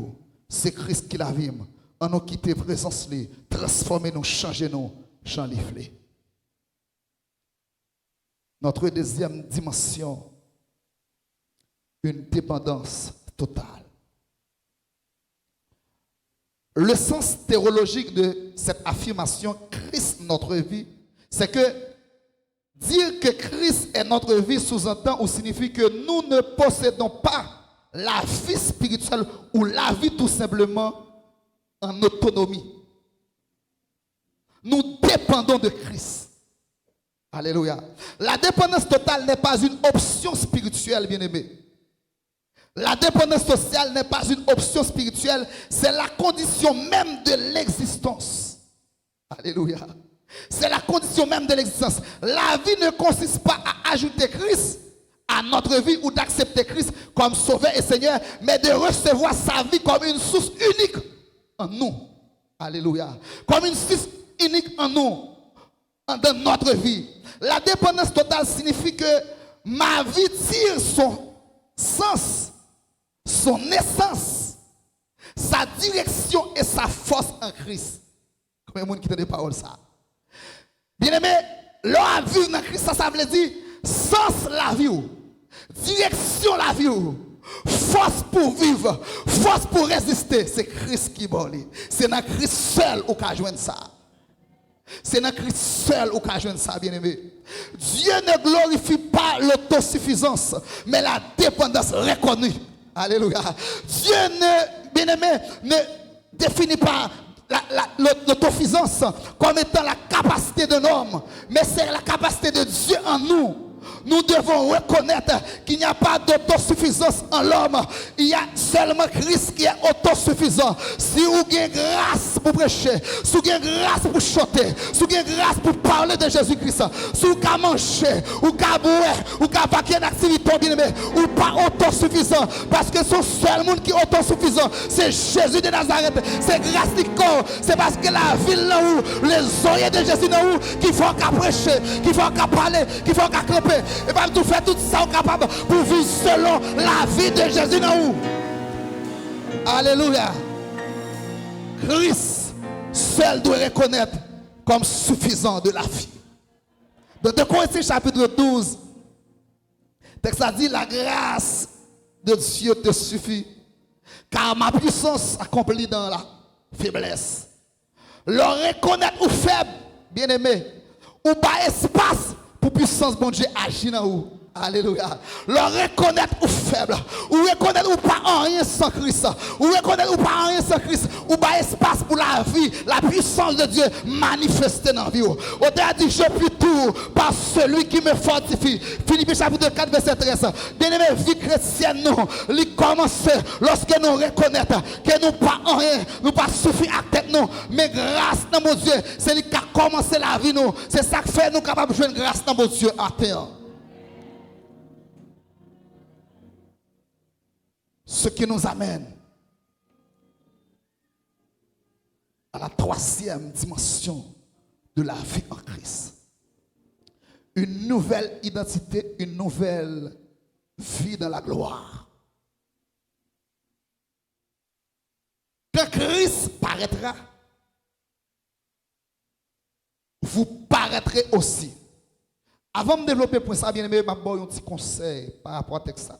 c'est Christ qui l'a vu. On nous quitte présence, transformer nous, changer nous, chanlifler. Notre deuxième dimension, une dépendance totale. Le sens théologique de cette affirmation, Christ notre vie, c'est que dire que Christ est notre vie sous-entend ou signifie que nous ne possédons pas la vie spirituelle ou la vie tout simplement en autonomie. Nous dépendons de Christ. Alléluia. La dépendance totale n'est pas une option spirituelle, bien-aimé. La dépendance sociale n'est pas une option spirituelle, c'est la condition même de l'existence. Alléluia. C'est la condition même de l'existence. La vie ne consiste pas à ajouter Christ à notre vie ou d'accepter Christ comme sauveur et Seigneur, mais de recevoir sa vie comme une source unique en nous. Alléluia. Comme une source unique en nous, dans notre vie. La dépendance totale signifie que ma vie tire son sens, son essence, sa direction et sa force en Christ. Combien de monde qui te dit parole ça? Bien-aimé, la vie dans Christ, ça veut dire sens la vie, direction la vie, force pour vivre, force pour résister. C'est Christ qui boli. C'est dans Christ seul où qu'a joindre ça. C'est dans Christ seul où qu'a joindre ça, bien-aimé. Dieu ne glorifie pas l'autosuffisance, mais la dépendance reconnue. Alléluia. Dieu ne, bien-aimé, ne définit pas l'autosuffisance comme étant la capacité d'un homme, mais c'est la capacité de Dieu en nous. Nous devons reconnaître qu'il n'y a pas d'autosuffisance en l'homme. Il y a seulement Christ qui est autosuffisant. Si vous avez grâce pour prêcher, si vous avez grâce pour chanter, si vous avez grâce pour parler de Jésus-Christ, si vous avez mangé, ou avez boire, ou avez vaquer une activité, ou pas autosuffisant. Parce que son seul monde qui est autosuffisant, c'est Jésus de Nazareth. C'est grâce du corps. C'est parce que la ville là où, les oreilles de Jésus là où, qu'il faut qu'à prêcher, qu'il faut qu'à parler, qu'il faut qu'à cléper. Et pas tout faire tout ça capable pour vivre selon la vie de Jésus dans vous. Alléluia. Christ seul doit reconnaître comme suffisant de la vie. Dans 2 Corinthiens chapitre 12, texte a dit la grâce de Dieu te suffit, car ma puissance accomplie dans la faiblesse. Le reconnaître ou faible, bien aimé, ou pas espace pour puissance bon Dieu agir dans vous. Alléluia. Le reconnaître ou faible, ou reconnaître ou pas en rien sans Christ, ou reconnaître ou pas en rien sans Christ, ou pas espace pour la vie, la puissance de Dieu manifestée dans la vie. Auteur a dit je puis tout par celui qui me fortifie. Philippiens chapitre 4 verset 13. Bien-aimé, vie chrétienne nous, il commence lorsque nous reconnaissons que nous pas en rien, nous pas suffit à tête nous, mais grâce dans mon Dieu, c'est lui qui a commencé la vie nous. C'est ça qui fait nous capables de jouer grâce dans mon Dieu à terre. Ce qui nous amène à la 3e dimension de la vie en Christ. Une nouvelle identité, une nouvelle vie dans la gloire. Quand Christ paraîtra, vous paraîtrez aussi Avant de développer pour ça, bien aimé, je vais vous donner un petit conseil par rapport à texte.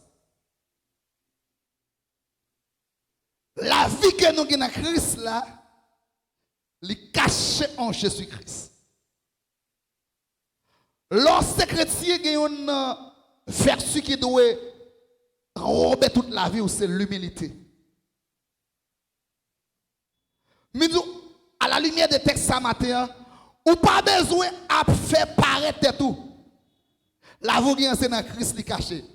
La vie que nous avons dans Christ, là, est cachée en Jésus-Christ. Lorsque chrétien a une vertu qui doit enrober toute la vie, c'est l'humilité. Mais nous, à la lumière des textes ce matin, ou pas besoin de faire paraître tout. La vie c'est dans Christ qui caché.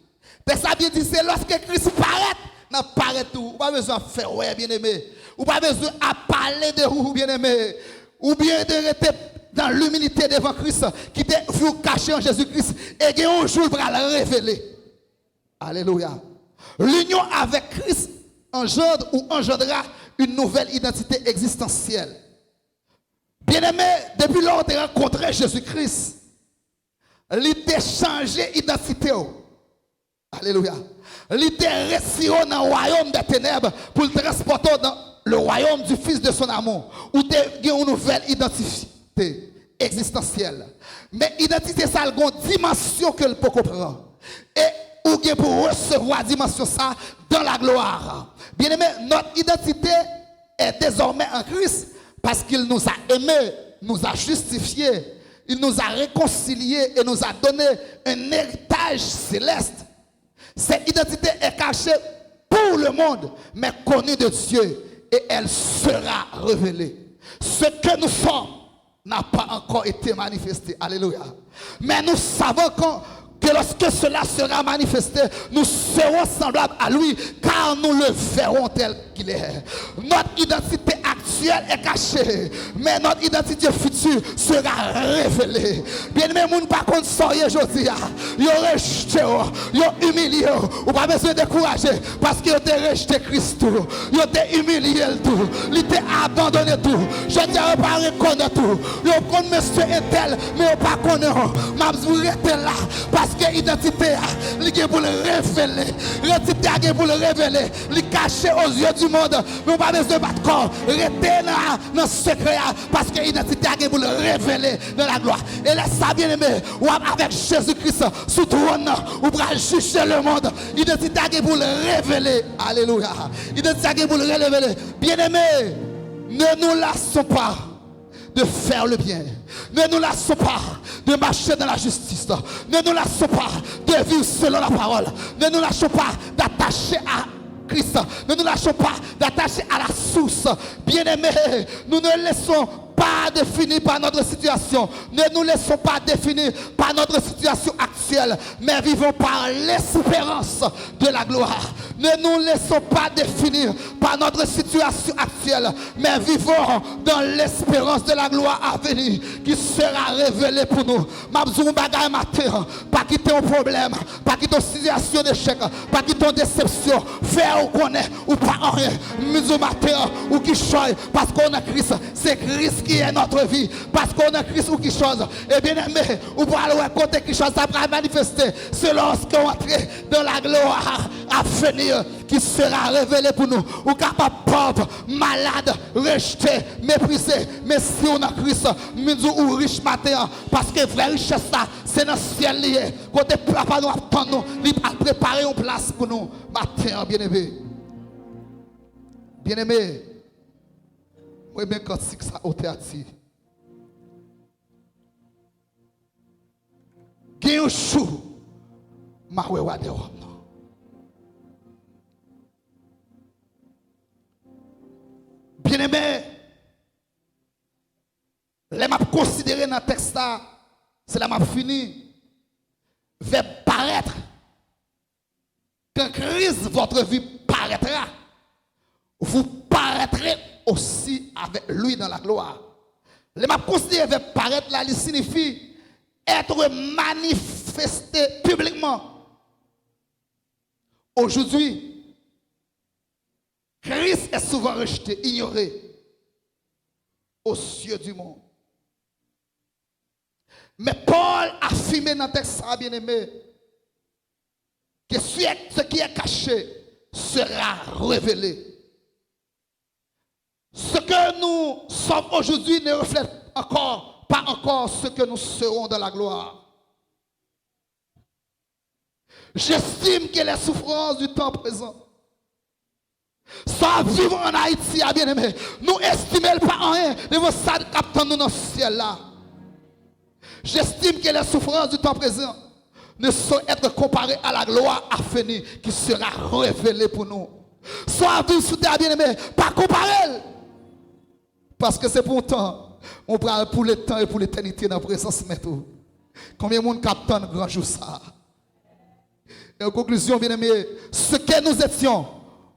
Ça bien dit, c'est lorsque Christ paraît tout. Ou pas besoin de faire, ouais, bien aimé. Ou pas besoin de parler de vous, bien aimé. Ou bien de rester dans l'humilité devant Christ, qui te vous caché en Jésus-Christ, et un jour pour le révéler. Alléluia. L'union avec Christ engendre ou engendrera une nouvelle identité existentielle. Bien-aimé, depuis lors que tu as rencontré Jésus-Christ, il t'a changé d'identité. Alléluia. Il t'a retiré dans le royaume des ténèbres pour le transporter dans le royaume du Fils de son amour, où tu as une nouvelle identité existentielle. Mais l'identité, ça a une dimension que le peut comprendre. Et ou pour recevoir la dimension ça dans la gloire. Bien-aimé, notre identité est désormais en Christ parce qu'il nous a aimés, nous a justifiés, il nous a réconciliés et nous a donné un héritage céleste. Cette identité est cachée pour le monde, mais connue de Dieu et elle sera révélée. Ce que nous sommes n'a pas encore été manifesté. Alléluia. Mais nous savons que lorsque cela sera manifesté, nous serons semblables à lui, car nous le verrons tel qu'il est. Notre identité actuelle est cachée, mais notre identité future sera révélée. Bien aimé, moun pas contre soyez aujourd'hui, yo rejeté, yo humilié, ou pas besoin de décourager, parce que yo te rejeté Christ, yo te humilié tout, il t'a abandonné tout. Je ne dirais pas reconnaître tout. Yo connaît monsieur et tel, mais yo pas connaît. M'a vous rester là, parce que l'identité, il est pour le révéler. L'identité est pour le révéler. Il est caché aux yeux du monde. Mais on n'a pas besoin de battre corps. Restez là, dans ce secret, parce que l'identité est pour le révéler dans la gloire. Et là, ça bien aimé, ou avec Jésus-Christ sous trône, ou pour juger le monde. L'identité est pour le révéler. Alléluia. L'identité est pour le révéler. Bien aimé, ne nous lassons pas de faire le bien. Ne nous lassons pas de marcher dans la justice. Ne nous lassons pas de vivre selon la parole. Ne nous lâchons pas d'attacher à Christ. Ne nous lâchons pas d'attacher à la source. Bien-aimés, nous ne laissons pas définir par notre situation. Ne nous laissons pas définir par notre situation actuelle, mais vivons par l'espérance de la gloire. Ne nous laissons pas définir par notre situation actuelle, mais vivons dans l'espérance de la gloire à venir qui sera révélée pour nous. Mabzou bagay matin, pas quitter un problème, pas quitter une situation d'échec, pas quitter une déception, faire ou connaître ou pas rien. Mabzou matin ou qui choisit parce qu'on a Christ, c'est Christ qui est notre vie, parce qu'on a Christ ou qui chose. Et bien aimé, ou pour aller côté qui chose, ça va manifester. C'est lorsqu'on entre dans la gloire à venir qui sera révélée pour nous. Ou capable pauvre, malade, rejeté, méprisé. Mais si on a Christ, nous ou riche matin, parce que vraie richesse ça, c'est dans le ciel lié. Côté papa nous attend nous, il a préparé une place pour nous. Matin, bien aimé. Bien aimé. Moi, bien quand c'est ça au théâtre. Qui un chou, ma ouais de homme. Bien aimé, les m'a considéré dans le texte là, c'est la m'a fini, va paraître. Quand Christ, votre vie paraîtra, vous paraîtrez aussi avec lui dans la gloire. Les m'a considéré va paraître là, il signifie être manifesté publiquement. Aujourd'hui, Christ est souvent rejeté, ignoré aux yeux du monde. Mais Paul a affirmé dans le texte, bien aimé, que ce qui est caché sera révélé. Ce que nous sommes aujourd'hui ne reflète pas encore ce que nous serons dans la gloire. J'estime que les souffrances du temps présent, sans vivre en Haïti, à bien-aimé, nous estimons pas rien devant ça captant nous dans le ciel là. J'estime que les souffrances du temps présent ne sont être comparées à la gloire à venir qui sera révélée pour nous. Soit vivre sous terre, bien-aimé, pas comparer. Parce que c'est pour le temps, on parle pour le temps et pour l'éternité dans la présence de tout. Combien de monde capte un grand jour ça? Et en conclusion, bien-aimé, ce que nous étions,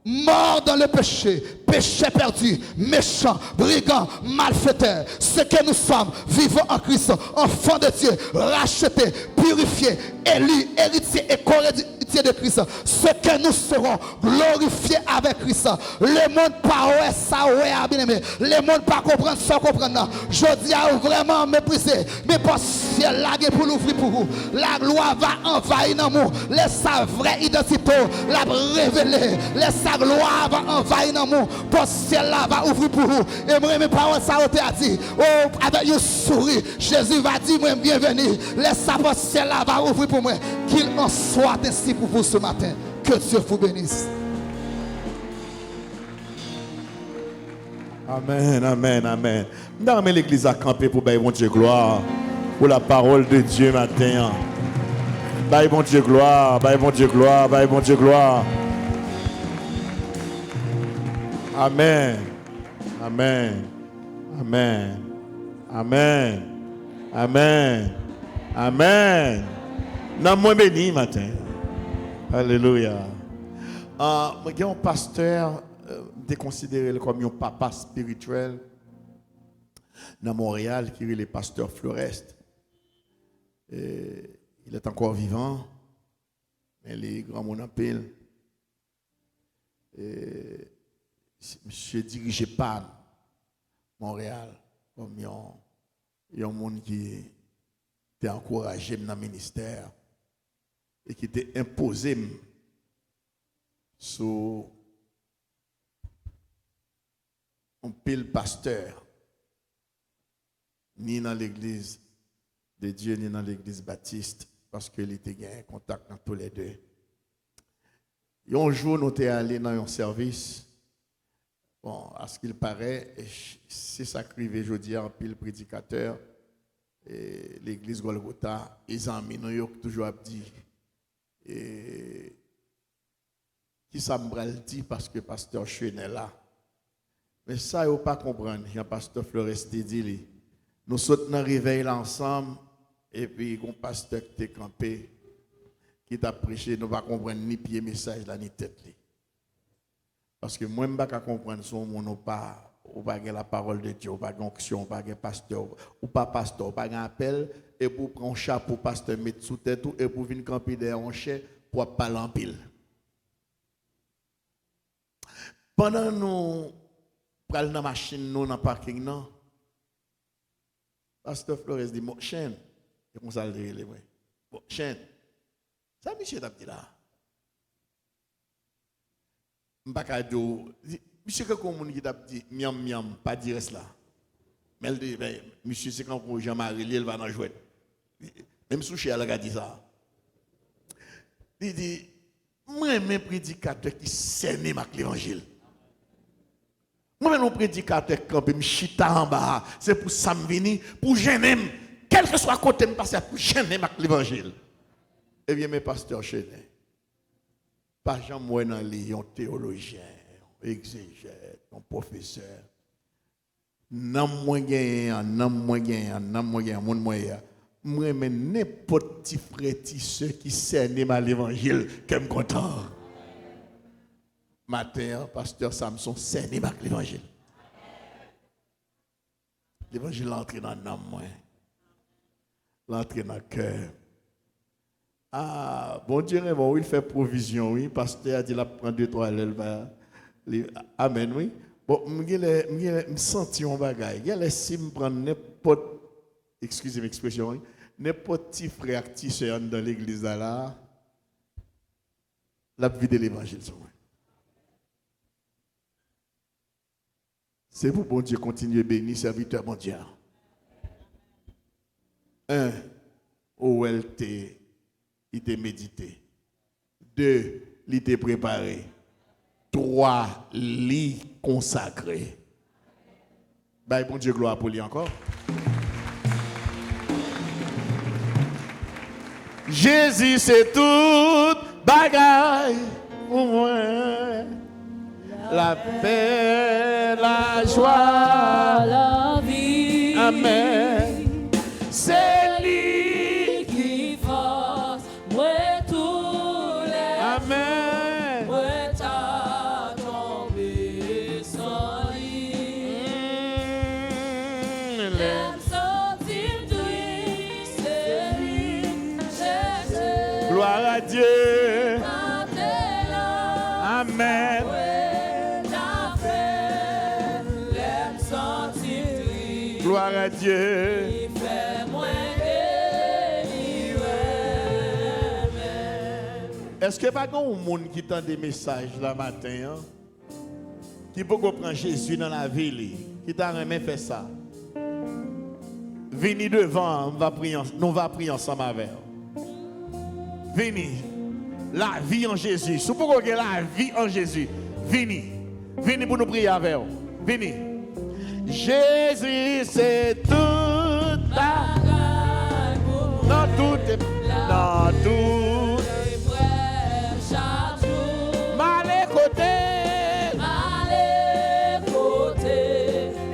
morts dans le péché, péché perdu, méchant, brigand, malfaiteur, ce que nous sommes, vivants en Christ, enfants de Dieu, rachetés, purifiés, élus, héritiers et co-héritiers de Christ, ce que nous serons, glorifiés avec Christ. Le monde pas ouais ça ouais bien-aimé, le monde pas comprendre ça comprendre. Je dis à vous vraiment mépriser, mais parce que la pour l'ouvrir pour vous, la gloire va envahir dans nous, laisse sa vraie identité, la révéler, laisse sa gloire va envahir dans nous, parce que là va ouvrir pour vous. Et moi mes paroles ça a dit, oh avec un sourire, Jésus va dire moi bienvenue, laisse sa parce que là va ouvrir pour moi, qu'il en soit ainsi pour vous ce matin. Que Dieu vous bénisse.
Amen, amen, amen. Nous l'église à camper pour bailler bon Dieu gloire, pour la parole de Dieu matin. Baille bon Dieu gloire, baille bon Dieu gloire, baille bon Dieu gloire. Amen, amen, amen, amen, amen, amen. Nous sommes bénis matin. Alléluia. Moi, j'ai un pasteur déconsidéré comme un papa spirituel dans Montréal qui est le pasteur Florest. Il est encore vivant, mais il est grand mon appel. Monsieur dirige pas Montréal comme un monde qui était encouragé dans le ministère et qui était imposé sur un pile pasteur, ni dans l'église de Dieu, ni dans l'église baptiste, parce qu'il était en contact dans tous les deux. Et un jour, nous sommes allés dans un service. Bon, à ce qu'il paraît, c'est ça qui arrive aujourd'hui en pile prédicateur. Et l'église Golgotha, ils ont mis nous toujours dit. Et qui ça me dit parce que pasteur Chen est là. Mais ça, il ne faut pas comprendre. Jean-Pasteur Florest dit, nous sommes dans le réveil ensemble, et puis il y a un pasteur qui est campé, qui t'a prêché, nous ne pouvons pas comprendre ni pied message là, ni tête. Parce que moi, je ne peux pas comprendre son monde, ou pas la parole de Dieu, ou pas onction, ou pas pasteur, ou pas pasteur, ou pas un appel, et pour prendre un chapeau, pasteur, mettre sous tête, et pour venir camper derrière un chien, pour parler en pile. Pendant nous pral dans la machine, nous dans le parking, non. Pasteur Flores dit, mon chien, et comme ça le dit, bon, chien, ça, monsieur, t'a dit là. Mbakado, monsieur, quelqu'un qui t'a dit, miam, miam, pas dire cela. Mais elle dit, monsieur, c'est quand Jean-Marie, il va dans le jouet. Même Souché, elle a dit ça. Il dit, moi, je suis un prédicateur qui saigne avec l'évangile. Moi, je suis un prédicateur qui me chita en bas. C'est pour ça que je viens, pour gêner, quel que soit côté, je passe pour gêner avec l'évangile. Eh bien, mes pasteurs chez nous, pas jamais dans les un théologien, un exégète, un professeur. Non, moi, moi, mais n'importe qui frère, ceux qui saignent à l'évangile, qui me content. Matin, pasteur Samson saigne avec l'évangile. L'évangile entre dans l'âme, moi. L'entre dans le cœur. Ah, bon Dieu, bon, il fait provision, oui. Pasteur a dit, la prend 2-3 lèvres. Amen, oui. Bon, je sens un bagage. Il si je prends n'importe, excusez l'expression, n'importe petit frère, petit soeur dans l'église là, la vie de l'évangile sur moi. C'est vous, bon Dieu, continuez bénir, serviteur, bon Dieu. OLT, il était médité. 2, l'ité préparé. 3, lit consacré. Bye, bon Dieu, gloire pour lui encore. Jésus, c'est tout bagaille pour moi. La paix, la joie,
la vie.
Amen. C'est lui
qui force, moi tous les.
Amen.
Moi t'as tombé sans lui. L'aime sortir de lui, c'est lui, Jésus.
Gloire à Dieu. Amen. Gloire à Dieu. Est-ce que pas grand monde qui tend des messages là matin hein, qui peut comprendre Jésus dans la ville, qui t'a jamais fait ça? Venez devant, nous va prier ensemble avec vous. Venez. La vie en Jésus. Si vous pouvez la vie en Jésus, venez. Venez pour nous prier avec vous. Venez. Jésus, c'est tout dans tout mal côté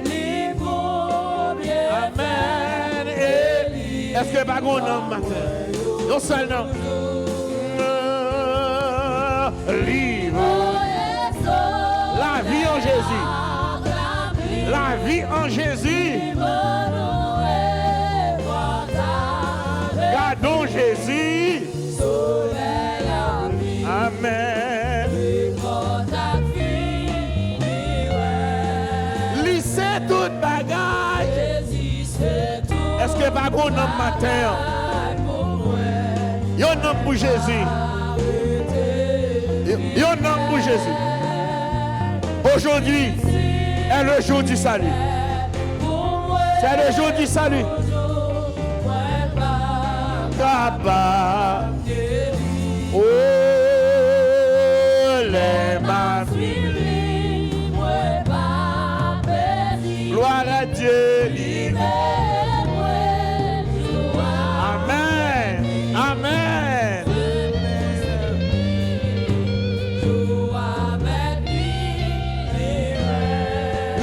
les premiers.
Amen. Est-ce que pas un homme matin? Non seul nom. Livre. La vie en Jésus. La vie en Jésus. Gardons Jésus. Amen. Lycée toute bagaille. Est-ce que pas un homme matin? Il y a un homme pour Jésus. Il y a un homme pour Jésus. Aujourd'hui est le jour du salut. C'est le jour du salut. Capable. Oh, les mains. Gloire à Dieu. Amen. Amen.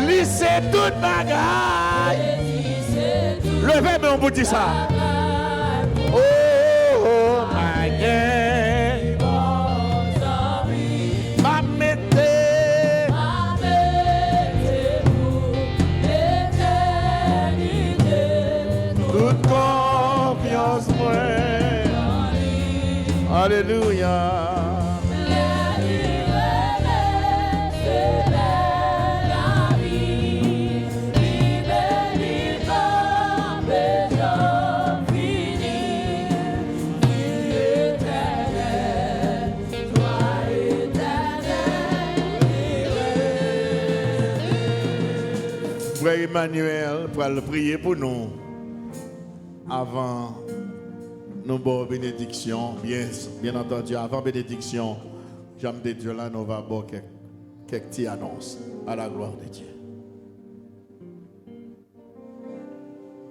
Lycée toute bagaille. Levez-moi on vous dit ça. Oh, my God. Ma mettez. Toute confiance moi. Alléluia. Frère Emmanuel, pour le prier pour nous avant nos bonnes bénédictions. Bien entendu, avant bénédiction, j'aime de Dieu là, nous allons avoir quelques petites annonces à la gloire de Dieu.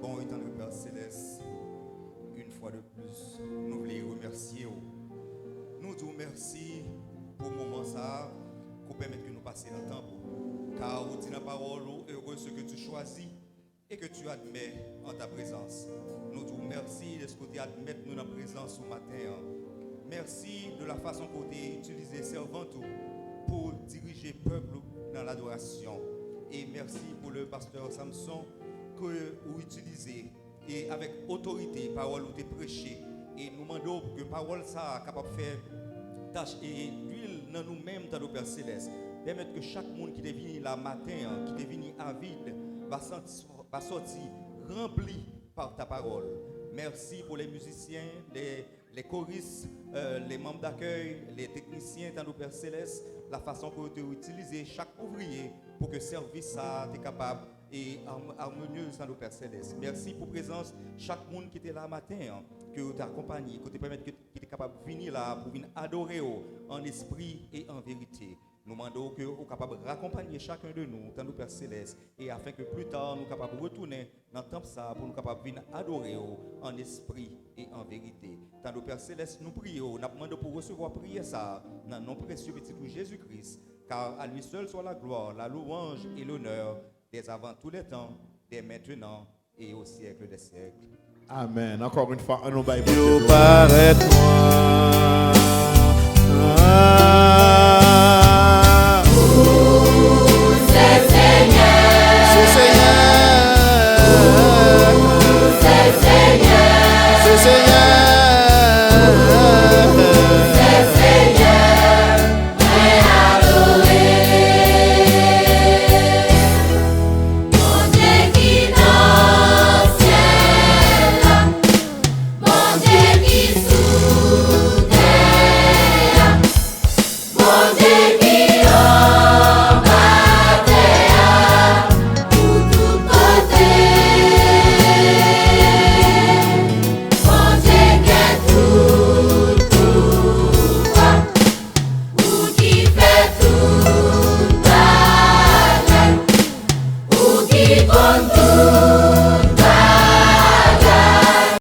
Bon, étant le Père Céleste, une fois de plus, nous voulons remercier. Nous disons merci pour le moment ça, pour permettre que nous passions le temps. Car vous dites dans la parole, heureux ce que tu choisis et que tu admets en ta présence. Nous disons merci de ce que tu admets nous dans la présence ce matin. Merci de la façon que tu as utilisé servant pour diriger le peuple dans l'adoration. Et merci pour le pasteur Samson que vous utilisez et avec autorité, parole où tu prêché. Et nous demandons que parole ça capable de faire tâche et l'huile dans nous-mêmes dans le Père Céleste. Permettre que chaque monde qui est venu là matin, qui est venu avide, va sortir rempli par ta parole. Merci pour les musiciens, les choristes, les membres d'accueil, les techniciens dans le Père Céleste, la façon que tu utilises chaque ouvrier pour que le service soit capable et harmonieux dans le Père Céleste. Merci pour la présence chaque monde qui était là matin, que tu as accompagné, que tu permets que tu es capable capables de venir là pour venir adorer en esprit et en vérité. Nous demandons que vous capable de raccompagner chacun de nous, tant nous Père Céleste, et afin que plus tard nous capables de retourner dans le temple ça pour nous capables de venir adorer en esprit et en vérité. Tant nous Père Céleste, nous prions, nous demandons pour recevoir prier ça dans le nom précieux petit de Jésus-Christ, car à lui seul soit la gloire, la louange et l'honneur dès avant tous les temps, dès maintenant et au siècle des siècles.
Amen. Encore une fois, un nom
Yo paraît moi.